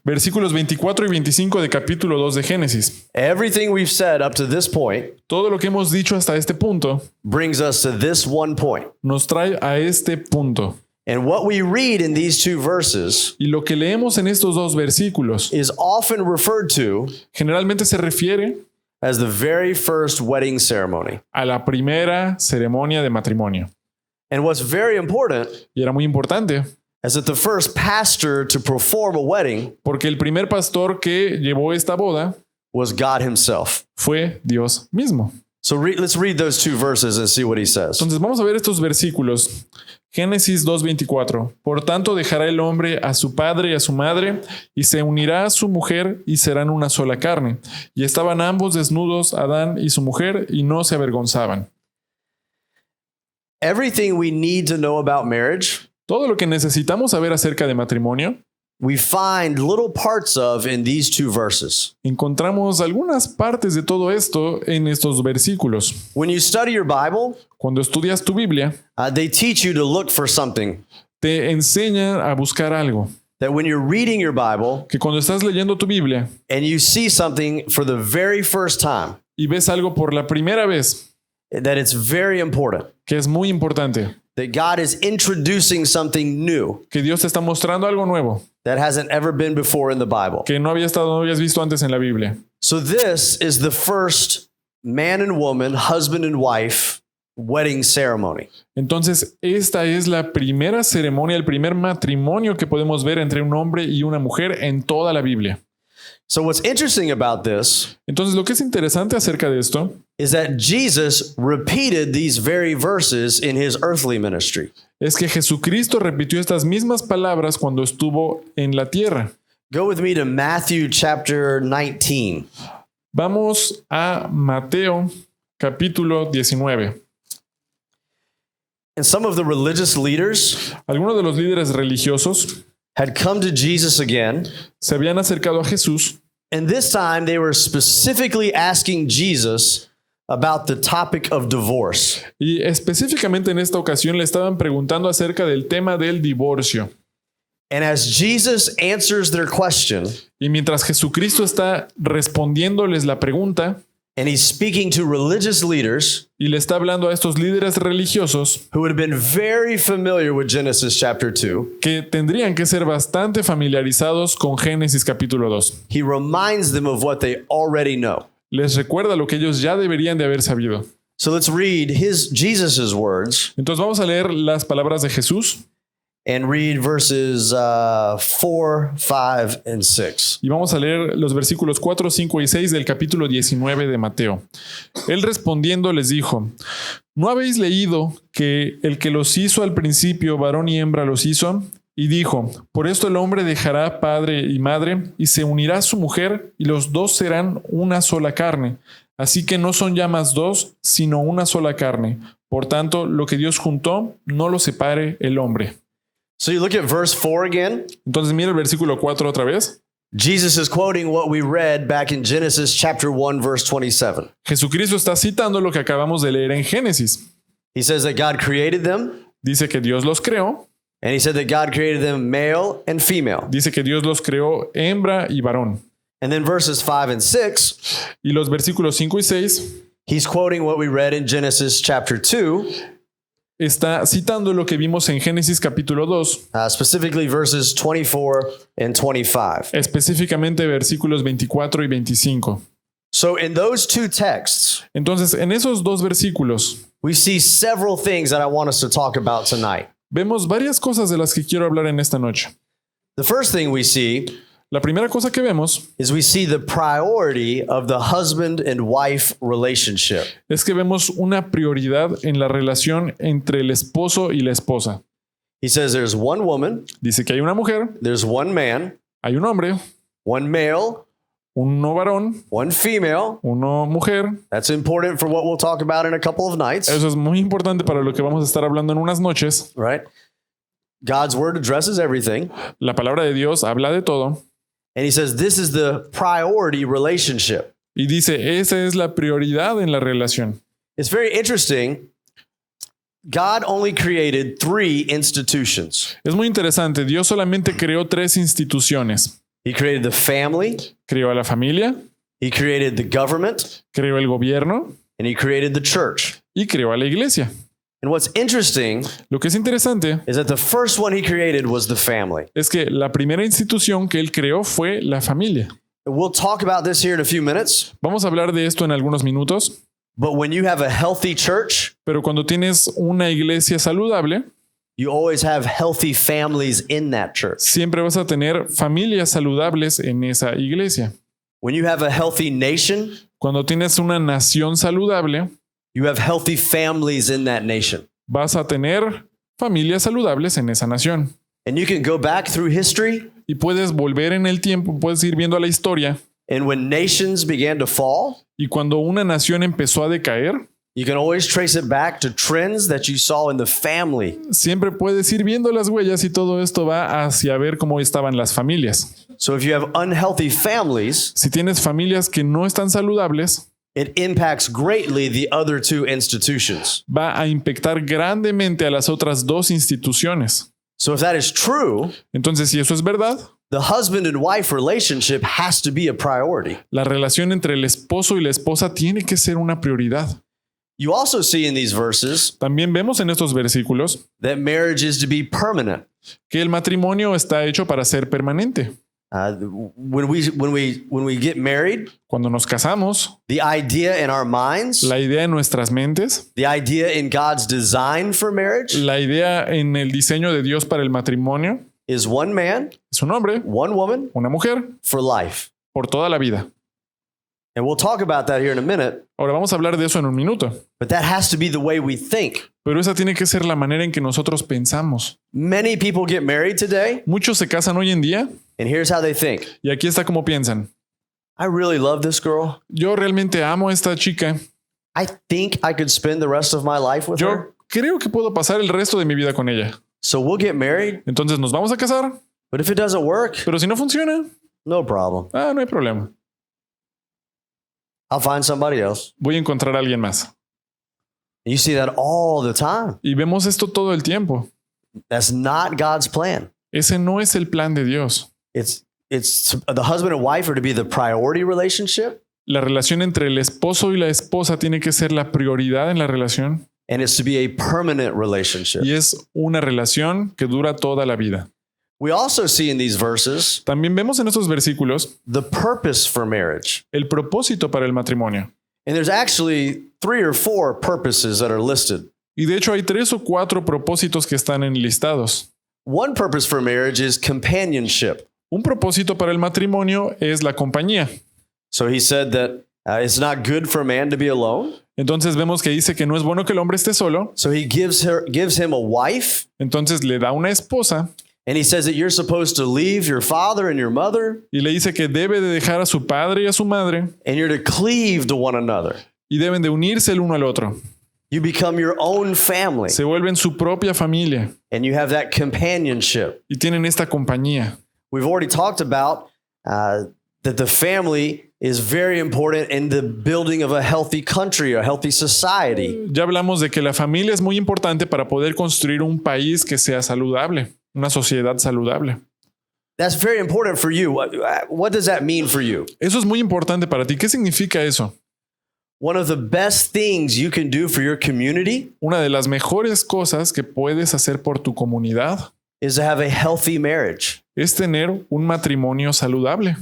versículos 24 y 25 de capítulo 2 de Génesis. Everything we've said up to this point Todo lo que hemos dicho hasta este punto brings us to this one point. nos trae a este punto. And what we read in these two verses Y lo que leemos en estos dos versículos is often referred to generalmente se refiere as the very first wedding ceremony. a la primera ceremonia de matrimonio. And what's very important Y era muy importante is that the first pastor to perform a wedding porque el primer pastor que llevó esta boda was God himself. fue Dios mismo. So let's read those two verses and see what he says. Entonces vamos a ver estos versículos. Génesis 2:24. Por tanto dejará el hombre a su padre y a su madre y se unirá a su mujer y serán una sola carne. Y estaban ambos desnudos, Adán y su mujer, y no se avergonzaban. Everything we need to know about marriage Todo lo que necesitamos saber acerca de matrimonio we find little parts of in these two verses. Encontramos algunas partes de todo esto en estos versículos. When you study your Bible, Cuando estudias tu Biblia, they teach you to look for something. te enseñan a buscar algo. That when you're reading your Bible Que cuando estás leyendo tu Biblia and you see something for the very first time, y ves algo por la primera vez, that it's very important. que es muy importante, That God is introducing something new que Dios te está mostrando algo nuevo, that hasn't ever been before in the Bible. que no habías visto antes en la Biblia. So this is the first man and woman, husband and wife wedding ceremony. Entonces, esta es la primera ceremonia, el primer matrimonio que podemos ver entre un hombre y una mujer en toda la Biblia. So what's interesting about this Entonces, lo que es interesante acerca de esto is that Jesus repeated these very verses in his earthly ministry. es que Jesucristo repitió estas mismas palabras cuando estuvo en la tierra. Go with me to Matthew chapter 19. Vamos a Mateo capítulo 19. And some of the religious leaders Algunos de los líderes religiosos had come to Jesus again, se habían acercado a Jesús and this time they were specifically asking Jesus about the topic of divorce. y específicamente en esta ocasión le estaban preguntando acerca del tema del divorcio. And as Jesus answers their question, Y mientras Jesucristo está respondiéndoles la pregunta and he's speaking to religious leaders y le está hablando a estos líderes religiosos who had been very familiar with Genesis chapter 2, que tendrían que ser bastante familiarizados con Génesis capítulo 2. he reminds them of what they already know. Les recuerda lo que ellos ya deberían de haber sabido. So let's read Jesus's words Entonces vamos a leer las palabras de Jesús and read verses 4, 5, and 6. y vamos a leer los versículos 4, 5 y 6 del capítulo 19 de Mateo. Él respondiendo les dijo: ¿No habéis leído que el que los hizo al principio, varón y hembra los hizo? Y dijo: por esto el hombre dejará padre y madre y se unirá a su mujer y los dos serán una sola carne. Así que no son ya más dos, sino una sola carne. Por tanto, lo que Dios juntó, no lo separe el hombre. So you look at verse 4 again. Entonces mira el versículo 4 otra vez. Jesus is quoting what we read back in Genesis chapter 1, verse 27. Jesucristo está citando lo que acabamos de leer en Génesis. He says that God created them, Dice que Dios los creó, and he said that God created them male and female. dice que Dios los creó hembra y varón. And then verses 5 and 6, Y los versículos 5 y 6 he's quoting what we read in Genesis chapter 2, está citando lo que vimos en Génesis capítulo 2, specifically verses 24 and 25. específicamente versículos 24 y 25. So in those two texts, Entonces, en esos dos versículos we see several things that I want us to talk about tonight. vemos varias cosas de las que quiero hablar en esta noche. The first thing we see La primera cosa que vemos is we see the priority of the husband and wife relationship. es que vemos una prioridad en la relación entre el esposo y la esposa. He says there's one woman, Dice que hay una mujer, there's one man, hay un hombre, one male, uno varón, one female. uno mujer. That's important for what we'll talk about in a couple of nights, Eso es muy importante para lo que vamos a estar hablando en unas noches. right? God's word addresses everything. La palabra de Dios habla de todo And he says this is the priority relationship. y dice, esa es la prioridad en la relación. It's very interesting. God only created 3 institutions. Es muy interesante. Dios solamente creó 3 instituciones. He created the family, Creó a la familia, he created the government, creó el gobierno and he created the church. y creó a la iglesia. And what's interesting Lo que es interesante is that the first one he created was the family. es que la primera institución que él creó fue la familia. We'll talk about this here in a few minutes, Vamos a hablar de esto en algunos minutos, but when you have a healthy church, pero cuando tienes una iglesia saludable, you always have healthy families in that church. siempre vas a tener familias saludables en esa iglesia. When you have a healthy nation, Cuando tienes una nación saludable, you have healthy families in that nation. vas a tener familias saludables en esa nación. And you can go back through history, Y puedes volver en el tiempo, puedes ir viendo la historia. and when nations began to fall, Y cuando una nación empezó a decaer, You can always trace it back to trends that you saw in the family. Siempre puedes ir viendo las huellas y todo esto va hacia ver cómo estaban las familias. So if you have unhealthy families, Si tienes familias que no están saludables, it impacts greatly the other two institutions. va a impactar grandemente a las otras dos instituciones. So if that is true, Entonces, si eso es verdad, the husband and wife relationship has to be a priority. la relación entre el esposo y la esposa tiene que ser una prioridad. You also see in these verses También vemos en estos versículos that marriage is to be permanent. que el matrimonio está hecho para ser permanente. When we get married, Cuando nos casamos, the idea in our minds, la idea en nuestras mentes, the idea in God's design for marriage la idea en el diseño de Dios para el matrimonio is one man, es un hombre, one woman una mujer, for life. por toda la vida. And we'll talk about that here in a minute, Ahora vamos a hablar de eso en un minuto, but that has to be the way we think. pero esa tiene que ser la manera en que nosotros pensamos. Many people get married today, Muchos se casan hoy en día and here's how they think. y aquí está como piensan. I really love this girl. Yo realmente amo a esta chica. I think I could spend the rest of my life with her. Yo creo que puedo pasar el resto de mi vida con ella. So we'll get married, Entonces nos vamos a casar, but if it doesn't work, pero si no funciona, no problem. no hay problema. I'll find somebody else. Voy a encontrar a alguien más. And you see that all the time. Y vemos esto todo el tiempo. That's not God's plan. Ese no es el plan de Dios. It's the husband and wife are to be the priority relationship, La relación entre el esposo y la esposa tiene que ser la prioridad en la relación and it's to be a permanent relationship. y es una relación que dura toda la vida. We also see in these verses También vemos en estos versículos the purpose for marriage. el propósito para el matrimonio. And there's actually 3 or 4 purposes that are listed. Y de hecho hay 3 o 4 propósitos que están enlistados. One purpose for marriage is companionship. Un propósito para el matrimonio es la compañía. So he said that it's not good for a man to be alone. Entonces vemos que dice que no es bueno que el hombre esté solo. So he gives him a wife, Entonces le da una esposa and he says that you're supposed to leave your father and your mother, y le dice que debe de dejar a su padre y a su madre and you're to cleave to one another. y deben de unirse el uno al otro. You become your own family, Se vuelven su propia familia and you have that companionship. y tienen esta compañía. We've already talked about that the family is very important in the building of a healthy country, a healthy society. Ya hablamos de que la familia es muy importante para poder construir un país que sea saludable, una sociedad saludable. That's very important for you. What does that mean for you? Eso es muy importante para ti. ¿Qué significa eso? One of the best things you can do for your community Una de las mejores cosas que puedes hacer por tu comunidad is to have a healthy marriage, es tener un matrimonio saludable,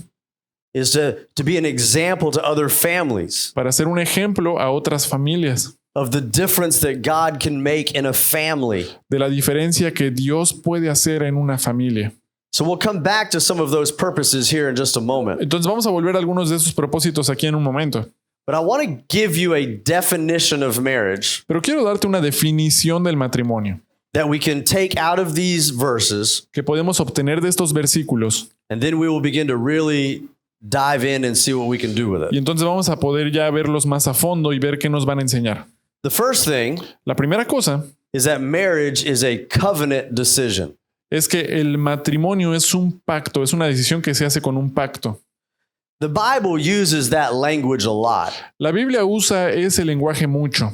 is to be an example to other families para ser un ejemplo a otras familias of the difference that God can make in a family. de la diferencia que Dios puede hacer en una familia. So we'll come back to some of those purposes here in just a moment. Entonces vamos a volver a algunos de esos propósitos aquí en un momento. But I want to give you a definition of marriage Pero quiero darte una definición del matrimonio that we can take out of these verses, que podemos obtener de estos versículos. and then we will begin to really dive in and see what we can do with Y it. entonces vamos a poder ya verlos más a fondo y ver qué nos van a enseñar. The first thing La primera cosa is that marriage is a covenant decision. es que el matrimonio es un pacto, es una decisión que se hace con un pacto. The Bible uses that language a lot. La Biblia usa ese lenguaje mucho.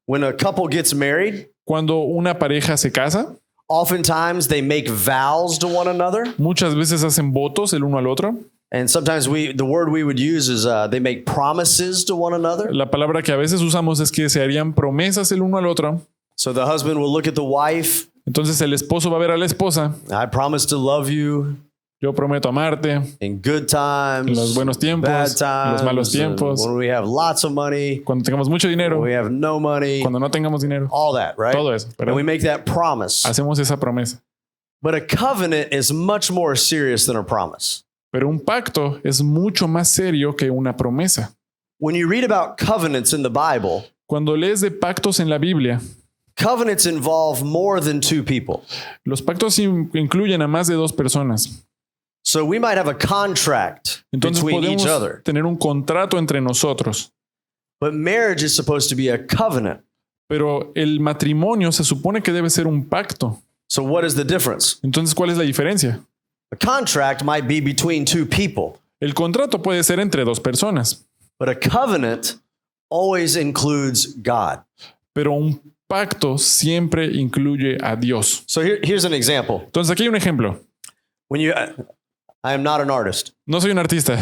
When a couple gets married, Cuando una pareja se casa, oftentimes they make vows to one another. muchas veces hacen votos el uno al otro. And sometimes the word we would use is they make promises to one another. La palabra que a veces usamos es que se harían promesas el uno al otro. So the husband will look at the wife. Entonces el esposo va a ver a la esposa. I promise to love you Yo prometo amarte in good times, en los buenos tiempos, bad en times, los malos tiempos, when we have lots of money, cuando tengamos mucho dinero, when we have no money, cuando no tengamos dinero. all that, right? Todo eso, ¿verdad? And we make that promise. Hacemos esa promesa. But a covenant is much more serious than a promise. Pero un pacto es mucho más serio que una promesa. When you read about covenants in the Bible, Cuando lees de pactos en la Biblia, covenants involve more than 2 people. los pactos incluyen a más de 2 personas. So we might have a contract Entonces between each podemos other. tener un contrato entre nosotros. But marriage is supposed to be a covenant. Pero el matrimonio se supone que debe ser un pacto. So what is the difference? Entonces, ¿cuál es la diferencia? A contract might be between two people, El contrato puede ser entre dos personas, but a covenant always includes God. pero un pacto siempre incluye a Dios. So here's an example. Entonces, aquí hay un ejemplo. When you, I am not an artist. No soy un artista,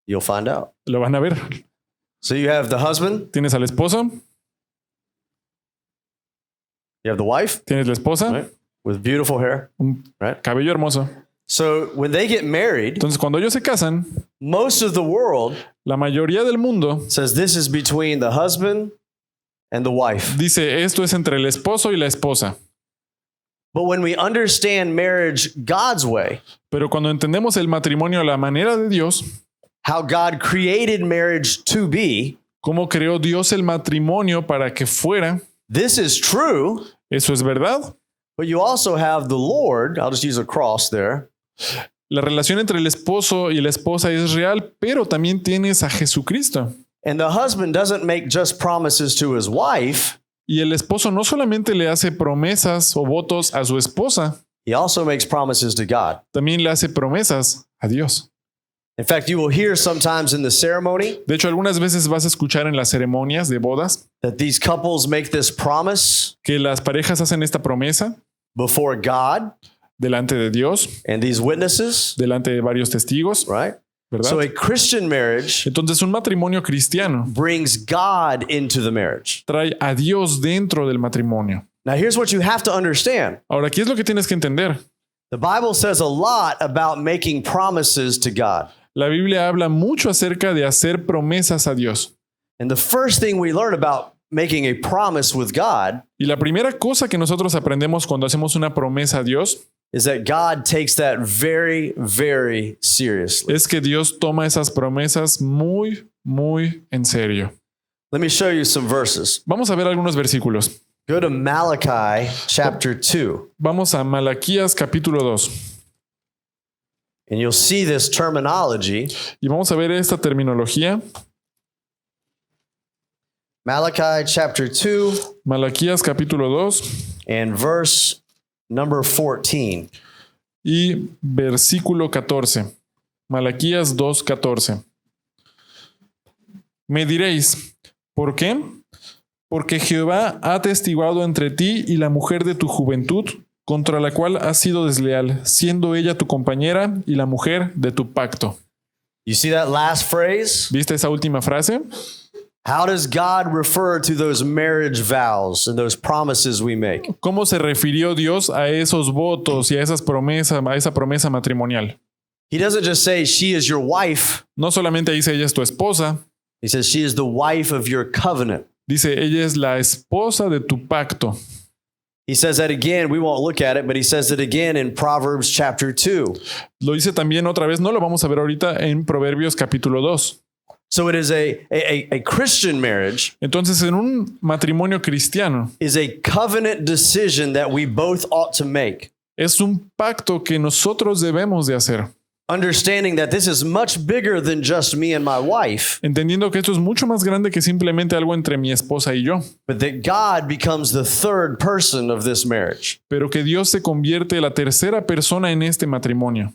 You'll find out. lo van a ver. So you have the husband, Tienes al esposo, you have the wife, tienes la esposa, right, with beautiful hair, un right? cabello hermoso. So when they get married, Entonces, cuando ellos se casan, most of the world la mayoría del mundo says this is between the husband and the wife. dice esto es entre el esposo y la esposa. But when we understand marriage God's way, Pero cuando entendemos el matrimonio a la manera de Dios, how God created marriage to be, cómo creó Dios el matrimonio para que fuera, this is true, eso es verdad. but you also have the Lord. I'll just use a cross there. La relación entre el esposo y la esposa es real, pero también tienes a Jesucristo. And the husband doesn't make just promises to his wife, Y el esposo no solamente le hace promesas o votos a su esposa, he also makes promises to God. también le hace promesas a Dios. In fact, you will hear sometimes in the ceremony De hecho, algunas veces vas a escuchar en las ceremonias de bodas that these couples make this promise que las parejas hacen esta promesa before God delante de Dios, and these witnesses, delante de varios testigos, right? ¿verdad? So a Christian marriage Entonces, un matrimonio cristiano brings God into the marriage. trae a Dios dentro del matrimonio. Now, here's what you have to understand. Ahora, ¿qué es lo que tienes que entender? The Bible says a lot about making promises to God. La Biblia habla mucho acerca de hacer promesas a Dios. And the first thing we learn about making a promise with God Y la primera cosa que nosotros aprendemos cuando hacemos una promesa a Dios is that God takes that very, very seriously. es que Dios toma esas promesas muy, muy en serio. Let me show you some verses. Vamos a ver algunos versículos. Go to Malachi chapter 2, Vamos a Malaquías capítulo 2 and you'll see this terminology. y vamos a ver esta terminología. Malachi chapter 2 Malaquías capítulo 2 and verse number 14. y versículo 14. Malaquías 2:14. Me diréis, ¿por qué? Porque Jehová ha atestiguado entre ti y la mujer de tu juventud, contra la cual has sido desleal, siendo ella tu compañera y la mujer de tu pacto. You see that last phrase? ¿Viste esa última frase? How does God refer to those marriage vows and those promises we make? ¿Cómo se refirió Dios a esos votos y a esas promesas, a esa promesa matrimonial? He doesn't just say she is your wife. No solamente dice ella es tu esposa, He says she is the wife of your covenant. dice ella es la esposa de tu pacto. He says that again. We won't look at it, but he says it again in Proverbs chapter 2. Lo dice también otra vez, no lo vamos a ver ahorita en Proverbios capítulo 2. So it is a Christian marriage Entonces, en un matrimonio cristiano, is a covenant decision that we both ought to make. es un pacto que nosotros debemos de hacer, Understanding that this is much bigger than just me and my wife, entendiendo que esto es mucho más grande que simplemente algo entre mi esposa y yo, but that God becomes the third person of this marriage. pero que Dios se convierte en la tercera persona en este matrimonio.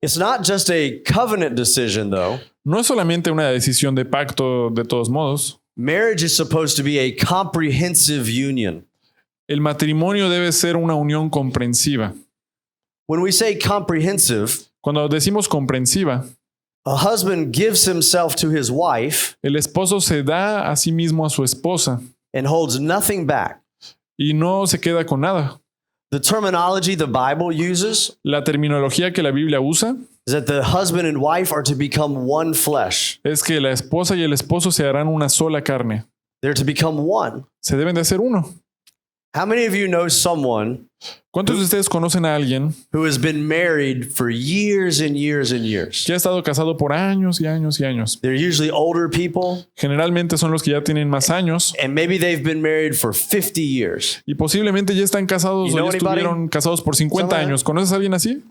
It's not just a covenant decision, though. No es solamente una decisión de pacto de todos modos. Marriage is supposed to be a comprehensive union. El matrimonio debe ser una unión comprensiva. When we say comprehensive, Cuando decimos comprensiva, a husband gives himself to his wife el esposo se da a sí mismo a su esposa and holds nothing back. y no se queda con nada. The terminology the Bible uses La terminología que la Biblia usa is that the husband and wife are to become one flesh. es que la esposa y el esposo se harán una sola carne. They're to become one. Se deben de hacer uno. How many of you know someone ¿Cuántos de ustedes conocen a alguien who has been married for years and years and years? que ha estado casado por años y años y años? They're usually older people, Generalmente son los que ya tienen más años and maybe they've been married for 50 years. y posiblemente ya están casados You o know ya anybody? estuvieron casados por 50 Someone? años. ¿Conoces a alguien así?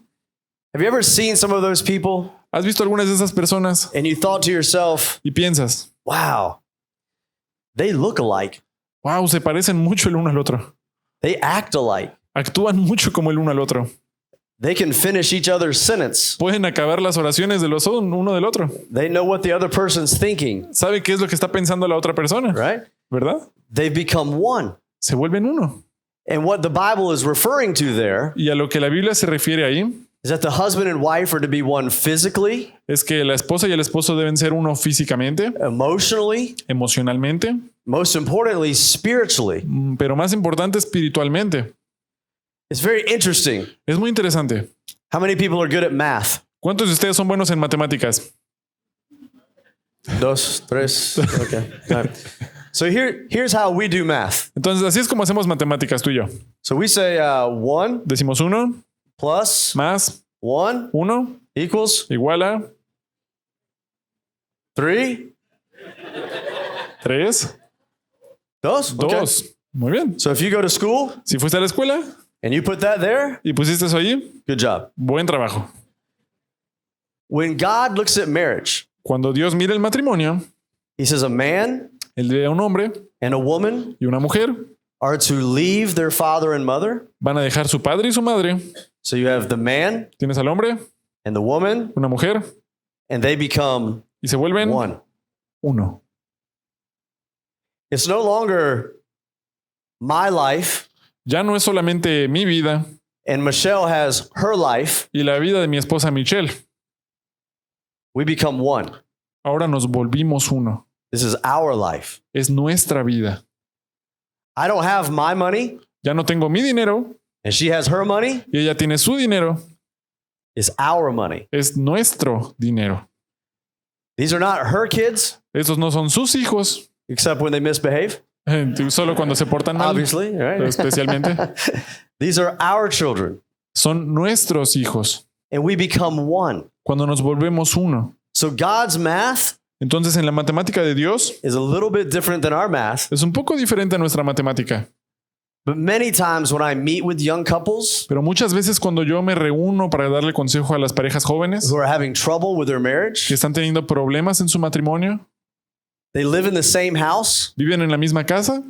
Have you ever seen some of those people? ¿Has visto algunas de esas personas and you thought to yourself, y piensas, wow, they look alike. wow, se parecen mucho el uno al otro? They act alike. Actúan mucho como el uno al otro. They can finish each other's sentence. Pueden acabar las oraciones de los uno del otro. They know what the other person's thinking, ¿Sabe qué es lo que está pensando la otra persona? right? ¿Verdad? They've become one. Se vuelven uno. And what the Bible is referring to there Y a lo que la Biblia se refiere ahí is that the husband and wife are to be one physically, es que la esposa y el esposo deben ser uno físicamente, emotionally, emocionalmente, most importantly, spiritually. pero más importante, espiritualmente. It's very interesting. Es muy interesante. How many people are good at math? ¿Cuántos de ustedes son buenos en matemáticas? Dos, tres. Okay. All right. So here's how we do math. Entonces, así es como hacemos matemáticas tú y yo. So we say 1 Decimos 1 plus más 1 1 equals igual a 3. 3, Dos. Okay. 2. Muy bien. So if you go to school Si fuiste a la escuela and you put that there, y pusiste eso allí, good job. buen trabajo. When God looks at marriage, Cuando Dios mira el matrimonio, he says a man él ve a un hombre and a woman y una mujer are to leave their father and mother. van a dejar su padre y su madre. So you have the man Tienes al hombre, and the woman, una mujer, and they become y se vuelven one. uno. It's no longer my life Ya no es solamente mi vida and Michelle has her life. y la vida de mi esposa Michelle. We become one. Ahora nos volvimos uno. This is our life. Es nuestra vida. I don't have my money Ya no tengo mi dinero and she has her money. y ella tiene su dinero. It's our money. Es nuestro dinero. These are not her kids, Esos no son sus hijos, except when they misbehave, solo cuando se portan mal, obviously, right? especialmente. These are our children, Son nuestros hijos. and we become one. Cuando nos volvemos uno. So God's math Entonces, en la matemática de Dios is a little bit different than our math, es un poco diferente a nuestra matemática. but many times when I meet with young couples Pero muchas veces cuando yo me reúno para darle consejo a las parejas jóvenes who are having trouble with their que marriage, están teniendo problemas en su matrimonio, they live in the same house, viven en la misma casa,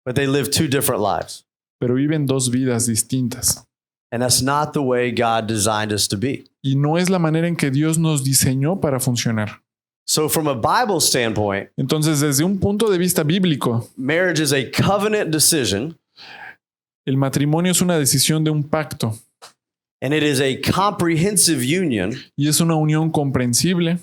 but they live two different lives. pero viven dos vidas distintas. And that's not the way God designed us to be. Y no es la manera en que Dios nos diseñó para funcionar. So from a Bible standpoint, Entonces, desde un punto de vista bíblico, marriage is a covenant decision, el matrimonio es una decisión de un pacto and it is a comprehensive union. y es una unión comprensible.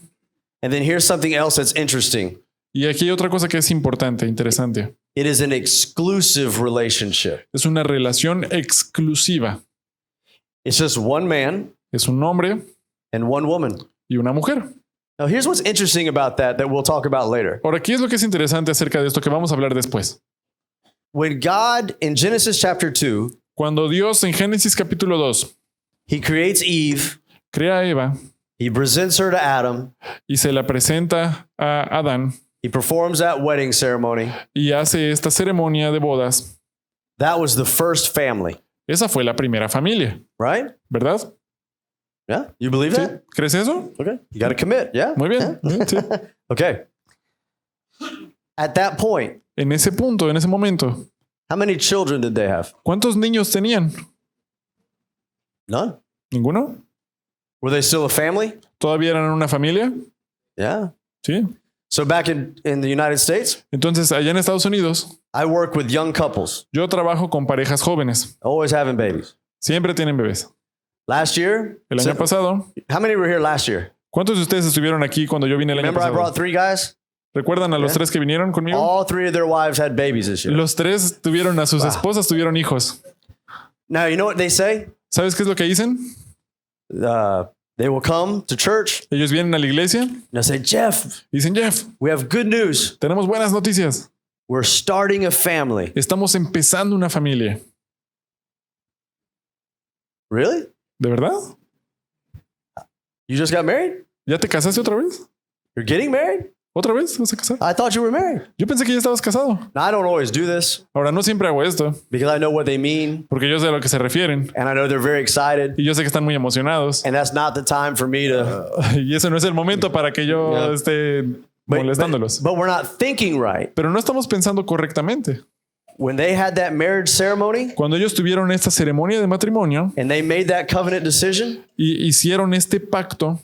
And then here's something else that's interesting. Y aquí hay otra cosa que es importante, interesante. It is an exclusive relationship. Es una relación exclusiva. It's just one man Es un hombre and one woman. y una mujer. Now, here's what's interesting about that we'll talk about later. Ahora, aquí es lo que es interesante acerca de esto que vamos a hablar después. When God, in Genesis chapter 2, Cuando Dios en Génesis capítulo 2 he creates Eve, crea a Eva he presents her to Adam, y se la presenta a Adán he performs that wedding ceremony. y hace esta ceremonia de bodas, That was the first family, esa fue la primera familia, right? ¿verdad? Yeah? You believe ¿Sí? that? ¿Crees eso? Okay. You got to commit, yeah? Muy bien. Sí. Okay. At that point, En ese punto, en ese momento, how many children did they have? ¿cuántos niños tenían? None. ¿Ninguno? Were they still a family? ¿Todavía eran una familia? Yeah. Sí. So back in the United States, Entonces, allá en Estados Unidos, I work with young couples, yo trabajo con parejas jóvenes. always having babies. Siempre tienen bebés. Last year, El año pasado, how many were here last year? ¿cuántos de ustedes estuvieron aquí cuando yo vine el año Remember I pasado? brought 3 guys? ¿Recuerdan a los Yeah. tres que vinieron conmigo? All 3 of their wives had babies this year. Los tres tuvieron a sus Wow. esposas, tuvieron hijos. Now, you know what they say? ¿Sabes qué es lo que dicen? They will come to church Ellos vienen a la iglesia and they'll say, Jeff, y dicen, Jeff, we have good news. tenemos buenas noticias. We're starting a family. Estamos empezando una familia. Really? ¿De verdad? You just got married? ¿Ya te casaste otra vez? You're getting married? ¿Otra vez vas a casar? I thought you were married. Yo pensé que ya estabas casado. Now, I don't always do this Ahora, no siempre hago esto, because I know what they mean porque yo sé a lo que se refieren. and I know they're very excited. Y yo sé que están muy emocionados. And that's not the time for me to. Y ese no es el momento para que yo Yeah. esté molestándolos. But we're not thinking right. Pero no estamos pensando correctamente. When they had that marriage ceremony Cuando ellos tuvieron esta ceremonia de matrimonio and they made that covenant decision, y hicieron este pacto,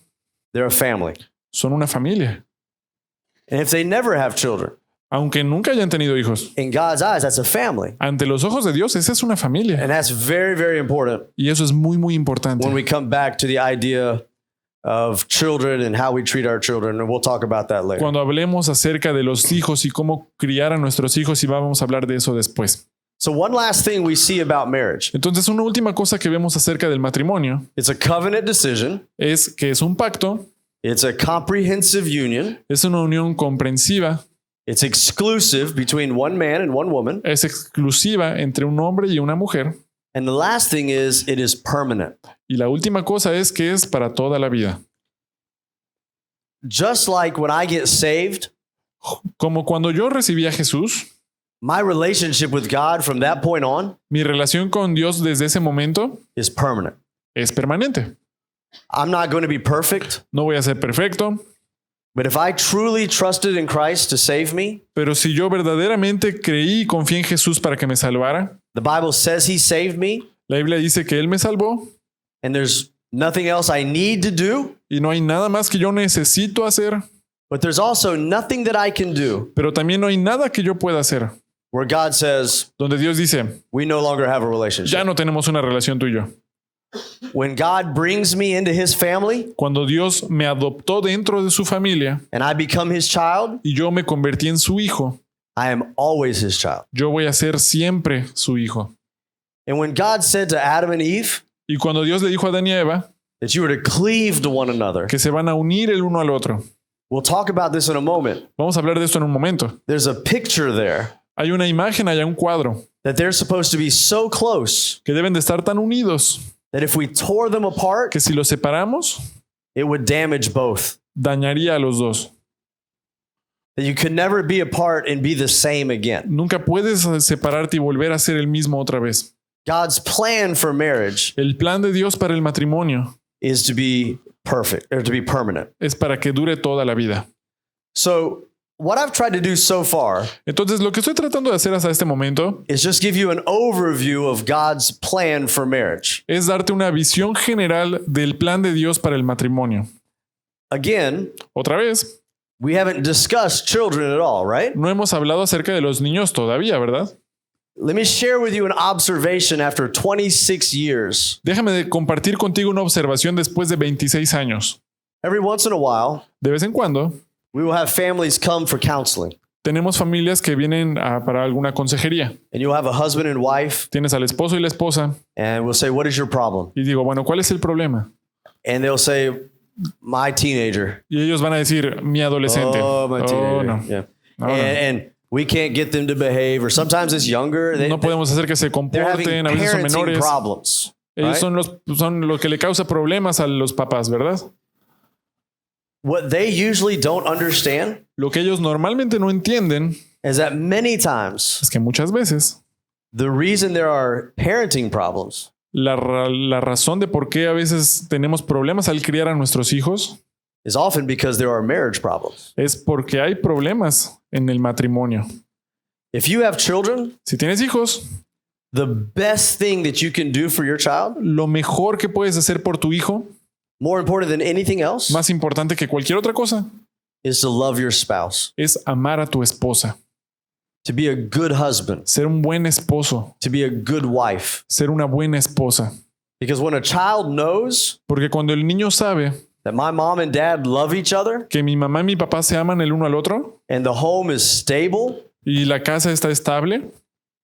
they're a family. son una familia. And if they never have children, Aunque nunca hayan tenido hijos, in God's eyes, that's a family. ante los ojos de Dios, esa es una familia. And that's very, very important Y eso es muy, muy importante. when we come back to the idea of children and how we treat our children. And we'll talk about that later. Cuando hablemos acerca de los hijos y cómo criar a nuestros hijos, y vamos a hablar de eso después. So, one last thing we see about marriage, Entonces, una última cosa que vemos acerca del matrimonio it's a covenant decision, es que es un pacto, it's a comprehensive union, es una unión comprensiva, it's exclusive between one man and one woman. es exclusiva entre un hombre y una mujer. And the last thing is, it is permanent. Y la última cosa es que es para toda la vida. Just like when I get saved, Como cuando yo recibí a Jesús, my relationship with God from that point on mi relación con Dios desde ese momento is permanent. es permanente. I'm not going to be perfect, No voy a ser perfecto, but if I truly trusted in Christ to save me, pero si yo verdaderamente creí y confié en Jesús para que me salvara, the Bible says He saved me, la Biblia dice que Él me salvó and there's nothing else I need to do, y no hay nada más que yo necesito hacer, but there's also nothing that I can do pero también no hay nada que yo pueda hacer. where God says, Donde Dios dice, we no longer have a ya relationship. no tenemos una relación tú y yo. When God brings me into His family Cuando Dios me adoptó dentro de su familia and I become His child, y yo me convertí en su hijo, I am always His child. yo voy a ser siempre su hijo. And when God said to Adam and Eve Y cuando Dios le dijo a Adán y a Eva that you were to cleave to one another, que se van a unir el uno al otro, we'll talk about this in a moment. vamos a hablar de esto en un momento. There's a picture there Hay una imagen, hay un cuadro, that they're supposed to be so close que deben de estar tan unidos that if we tore them apart, que si los separamos, it would damage both. dañaría a los dos. That you could never be apart and be the same again. Nunca puedes separarte y volver a ser el mismo otra vez. God's plan for marriage El plan de Dios para el matrimonio is to be perfect or to be permanent. es para que dure toda la vida. So, what I've tried to do so far Entonces, lo que estoy tratando de hacer hasta este momento is just give you an overview of God's plan for marriage. es darte una visión general del plan de Dios para el matrimonio. Again, Otra vez, we haven't discussed children at all, right? no hemos hablado acerca de los niños todavía, ¿verdad? Let me share with you an observation after 26 years. Déjame de compartir contigo una observación después de 26 años. Every once in a while, De vez en cuando, we will have families come for counseling. tenemos familias que vienen para alguna consejería. And you'll have a husband and wife, Tienes al esposo y la esposa and we'll say, what is your problem? y digo, bueno, ¿cuál es el problema? And they'll say, my teenager. Y ellos van a decir, mi adolescente. Oh, my teenager. no. Yeah. No, no. And we can't get them to behave, or sometimes it's younger. No podemos hacer que se They're having comporten, a veces son parenting menores. problems. Ellos right? son lo que le causa problemas a los papás, ¿verdad? What they usually don't understand Lo que ellos normalmente no entienden is that many times es que muchas veces the reason there are parenting problems la razón de por qué a veces tenemos problemas al criar a nuestros hijos is often because there are marriage problems. es porque hay problemas en el matrimonio. If you have children, Si tienes hijos, the best thing that you can do for your child, lo mejor que puedes hacer por tu hijo, more important than anything else, más importante que cualquier otra cosa, is to love your spouse, es amar a tu esposa, to be a good husband, ser un buen esposo, to be a good wife. ser una buena esposa. Because when a child knows Porque cuando el niño sabe that my mom and dad love each other que mi mamá y mi papá se aman el uno al otro and the home is stable, y la casa está estable,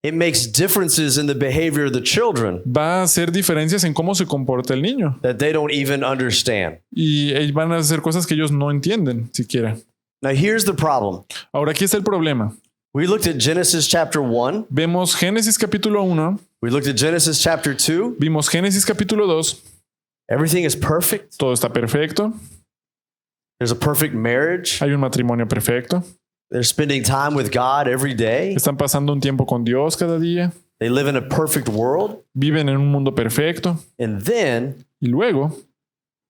it makes differences in the behavior of the children va a hacer diferencias en cómo se comporta el niño. that they don't even understand. Y van a hacer cosas que ellos no entienden siquiera. Now, here's the problem. Ahora aquí está el problema. We looked at Genesis chapter 1. Vemos Génesis capítulo 1, We looked at Genesis chapter 2. vimos Génesis capítulo 2, Everything is perfect. todo está perfecto. There's a perfect marriage. Hay un matrimonio perfecto. They're spending time with God every day. Están pasando un tiempo con Dios cada día. They live in a perfect world. Viven en un mundo perfecto. And then Y luego,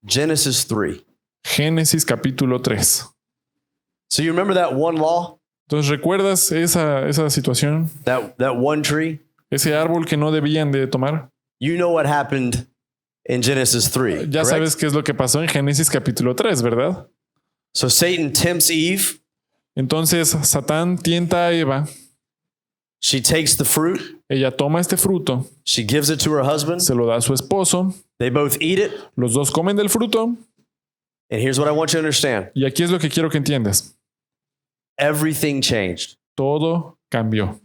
Genesis 3. Génesis capítulo 3. So you remember that one law, Entonces, ¿recuerdas esa situación? that one tree? Ese árbol que no debían de tomar. You know what happened in Genesis 3. Ya correct? sabes qué es lo que pasó en Génesis capítulo 3, ¿verdad? So Satan tempts Eve. Entonces, Satán tienta a Eva. She takes the fruit. Ella toma este fruto, She gives it to her husband. se lo da a su esposo. They both eat it. Los dos comen del fruto. And here's what I want you to understand. Y aquí es lo que quiero que entiendas. Everything changed. Todo cambió.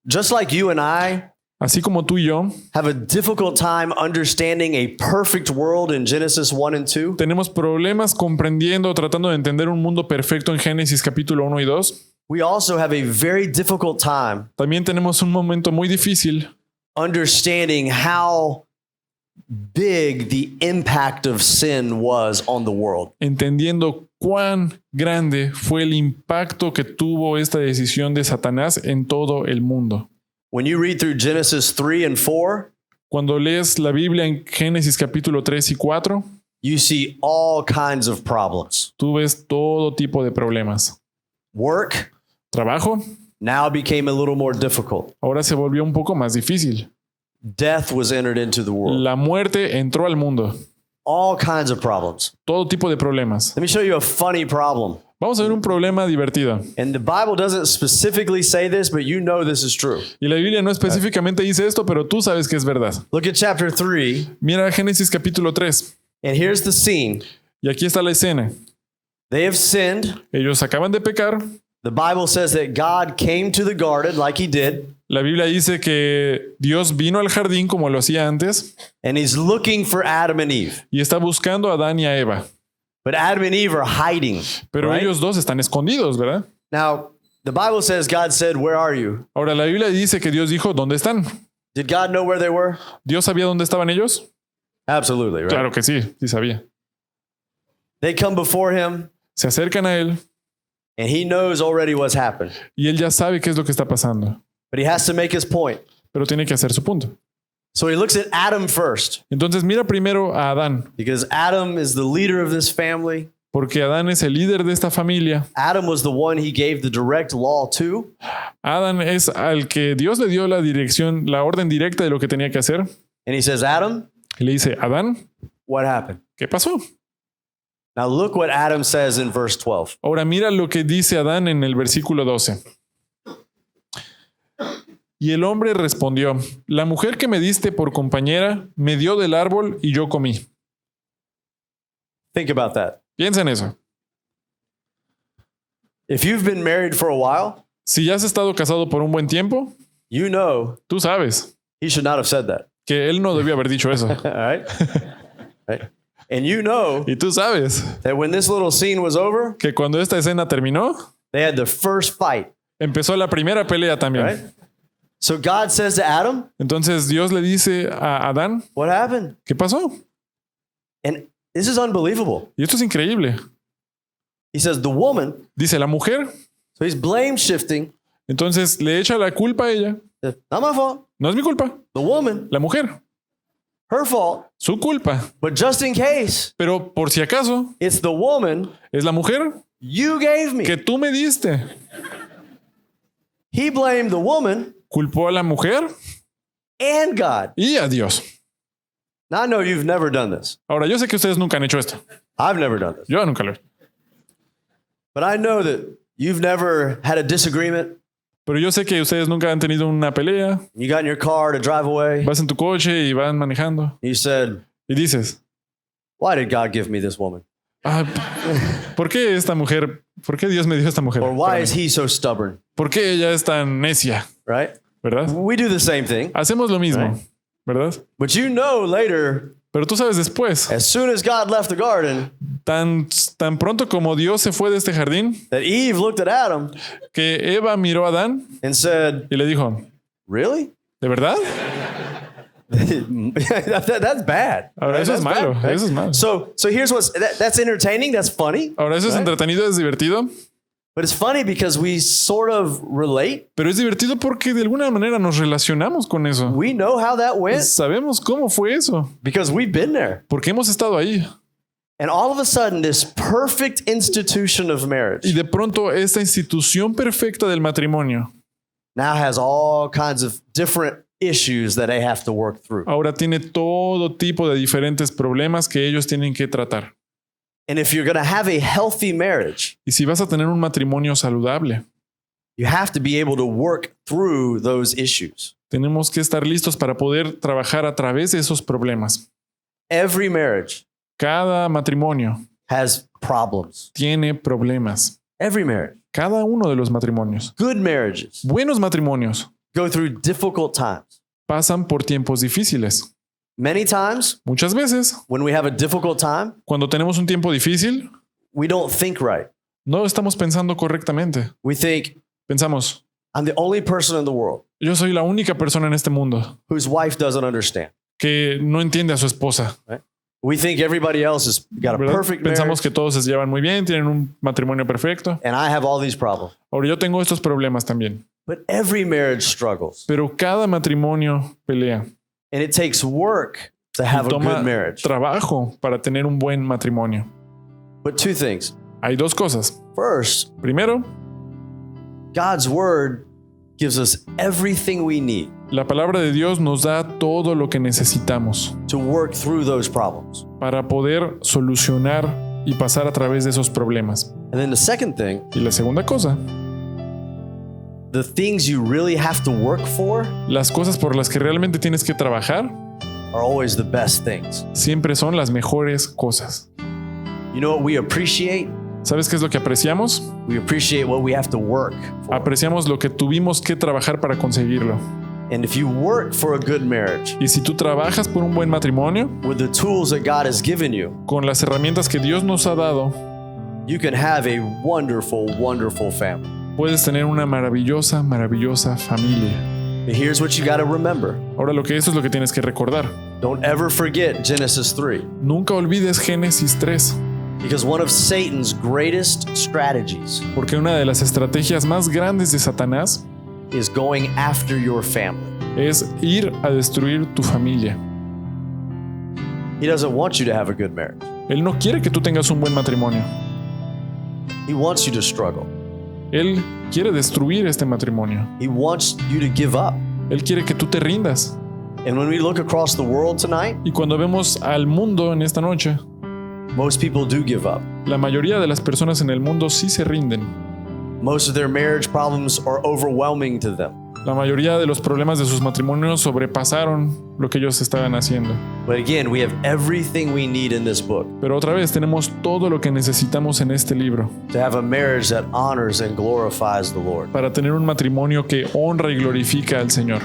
Just like you and I Así como tú y yo have a difficult time understanding a perfect world in Genesis 1 and 2, tenemos problemas comprendiendo, tratando de entender un mundo perfecto en Génesis capítulo 1 y 2, we also have a very difficult time también tenemos un momento muy difícil understanding how big the impact of sin was on the world. entendiendo cuán grande fue el impacto que tuvo esta decisión de Satanás en todo el mundo. When you read through Genesis 3 and 4, Cuando lees la Biblia en Génesis capítulo 3 y 4, you see all kinds of problems. tú ves todo tipo de problemas. Work Trabajo now became a little more difficult. ahora se volvió un poco más difícil. Death was entered into the world. La muerte entró al mundo. All kinds of problems. Todo tipo de problemas. Let me show you a funny problem. Vamos a ver un problema divertido. And the Bible doesn't specifically say this, but you know this is true. Y la Biblia no específicamente dice esto, pero tú sabes que es verdad. Look at chapter 3, Mira Génesis capítulo 3. and here's the scene. Y aquí está la escena. They have sinned. Ellos acaban de pecar. The Bible says that God came to the garden like he did, La Biblia dice que Dios vino al jardín como lo hacía antes and he's looking for Adam and Eve. y está buscando a Adán y a Eva. But Adam and Eve are hiding. Pero right? ellos dos están escondidos, ¿verdad? Now, the Bible says God said, "Where are you?" Ahora la Biblia dice que Dios dijo, ¿dónde están? Did God know where they were? ¿Dios sabía dónde estaban ellos? Absolutely, right? Claro que sí, sí sabía. They come before him, Se acercan a él and he knows already what's happened. y él ya sabe qué es lo que está pasando, But he has to make his point. pero tiene que hacer su punto. So he looks at Adam first, Entonces mira primero a Adán, because Adam is the leader of this family. porque Adán es el líder de esta familia. Adam was the one he gave the direct law to. Adán es al que Dios le dio la dirección, la orden directa de lo que tenía que hacer. And he says, Adam, Y le dice, Adán, what happened? ¿qué pasó? Now look what Adam says in verse 12. Ahora mira lo que dice Adán en el versículo 12. Y el hombre respondió, la mujer que me diste por compañera me dio del árbol y yo comí. Think about that. Piensa en eso. If you've been married for a while, Si ya has estado casado por un buen tiempo, you know tú sabes he should not have said that. que él no debió haber dicho eso. All right? Right? And you know Y tú sabes that when this little scene was over, que cuando esta escena terminó, they had the first fight, empezó la primera pelea también. right? So God says to Adam, Entonces Dios le dice a Adán, what happened? ¿qué pasó? And this is unbelievable. Y esto es increíble. He says, the woman, Dice la mujer, so he's blame shifting. entonces le echa la culpa a ella. Not my fault. No es mi culpa, The woman, la mujer, her fault. su culpa. But just in case, Pero por si acaso, it's the woman es la mujer you gave me. que tú me diste. He blamed the woman Culpó a la mujer and God. y a Dios. Now I know you've never done this. Ahora, yo sé que ustedes nunca han hecho esto. I've never done this. Yo nunca lo he hecho. But I know that you've never had a disagreement. Pero yo sé que ustedes nunca han tenido una pelea. You got in your car to drive away. Vas en tu coche y van manejando. You said, Y dices, why did God give me this woman? "Ah, ¿por qué esta mujer? ¿Por qué Dios me dio esta mujer? Or why para is mí? he so stubborn? ¿Por qué ella es tan necia? Right? ¿Verdad? We do the same thing. Hacemos lo mismo, Right. ¿verdad? But you know later, Pero tú sabes después, as soon as God left the garden, tan pronto como Dios se fue de este jardín, that Eve looked at Adam que Eva miró a Adán and said, y le dijo, really? ¿de verdad? That's bad. Ahora, eso es That's malo. bad, right? Eso es malo. So here's that's entertaining. That's funny. Ahora, eso es right? entretenido, es divertido. But it's funny because we sort of relate. Pero es divertido porque de alguna manera nos relacionamos con eso. We know how that went Sabemos cómo fue eso. because we've been there. Porque hemos estado ahí. And all of a sudden, this perfect institution of Y marriage de pronto esta institución perfecta del matrimonio now has all kinds of different issues that they have to work through. ahora tiene todo tipo de diferentes problemas que ellos tienen que tratar. And if you're going to have a healthy marriage, Y si vas a tener un matrimonio saludable, you have to be able to work through those issues. tenemos que estar listos para poder trabajar a través de esos problemas. Every marriage Cada matrimonio has problems. tiene problemas. Every marriage. Cada uno de los matrimonios. Good marriages Buenos matrimonios go through difficult times. pasan por tiempos difíciles. Many times, Muchas veces, when we have a difficult time, cuando tenemos un tiempo difícil, we don't think right. no estamos pensando correctamente. We think, Pensamos, I'm the only person in the world yo soy la única persona en este mundo whose wife doesn't understand. que no entiende a su esposa. We think everybody else has got a ¿Verdad? perfect Pensamos marriage, que todos se llevan muy bien, tienen un matrimonio perfecto. and I have all these problems. Ahora yo tengo estos problemas también. But every marriage struggles, Pero cada matrimonio pelea. and it takes work to have Y a toma good marriage. trabajo para tener un buen matrimonio. But two things. Hay dos cosas. First, Primero, God's word gives us everything we need la palabra de Dios nos da todo lo que necesitamos to work through those problems. para poder solucionar y pasar a través de esos problemas. And then the second thing, Y la segunda cosa, the things you really have to work for las cosas por las que realmente tienes que trabajar are always the best things. siempre son las mejores cosas. You know what we appreciate? ¿Sabes qué es lo que apreciamos? We appreciate what we have to work for. Apreciamos lo que tuvimos que trabajar para conseguirlo. And if you work for a good marriage Y si tú trabajas por un buen matrimonio, with the tools that God has given you, con las herramientas que Dios nos ha dado, you can have a wonderful, wonderful family. puedes tener una maravillosa, maravillosa familia. But here's what you got to remember. Ahora esto es lo que tienes que recordar. Don't ever forget Genesis 3, Nunca olvides Génesis 3, because one of Satan's greatest strategies porque una de las estrategias más grandes de Satanás is going after your family. es ir a destruir tu familia. He doesn't want you to have a good marriage. Él no quiere que tú tengas un buen matrimonio. He wants you to struggle. Él quiere destruir este matrimonio. He wants you to give up. Él quiere que tú te rindas. And when we look across the world tonight, Y cuando vemos al mundo en esta noche, most people do give up. la mayoría de las personas en el mundo sí se rinden. Most of their marriage problems are overwhelming to them. La mayoría de los problemas de sus matrimonios sobrepasaron lo que ellos estaban haciendo. But again, we have everything we need in this book Pero otra vez tenemos todo lo que necesitamos en este libro to have a marriage that honors and glorifies the Lord. para tener un matrimonio que honra y glorifica al Señor.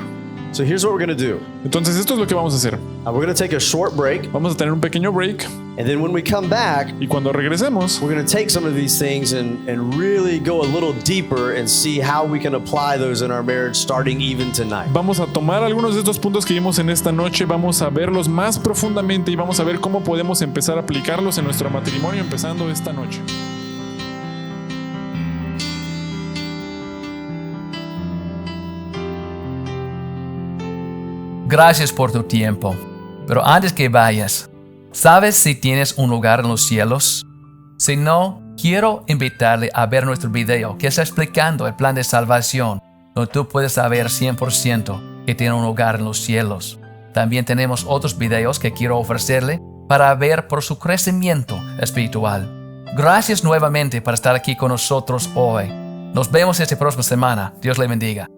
So here's what we're going to do. Entonces esto es lo que vamos a hacer. We're going to take a short break, Vamos a tener un pequeño break and then when we come back, y cuando regresemos we're going to take some of these things and really go a little deeper and see how we can apply those in our marriage starting even tonight. vamos a tomar algunos de estos puntos que vimos en esta noche, vamos a verlos más profundamente y vamos a ver cómo podemos empezar a aplicarlos en nuestro matrimonio empezando esta noche. Gracias por tu tiempo. Pero antes que vayas, ¿sabes si tienes un lugar en los cielos? Si no, quiero invitarle a ver nuestro video que está explicando el plan de salvación, donde tú puedes saber 100% que tiene un lugar en los cielos. También tenemos otros videos que quiero ofrecerle para ver por su crecimiento espiritual. Gracias nuevamente por estar aquí con nosotros hoy. Nos vemos esta próxima semana. Dios le bendiga.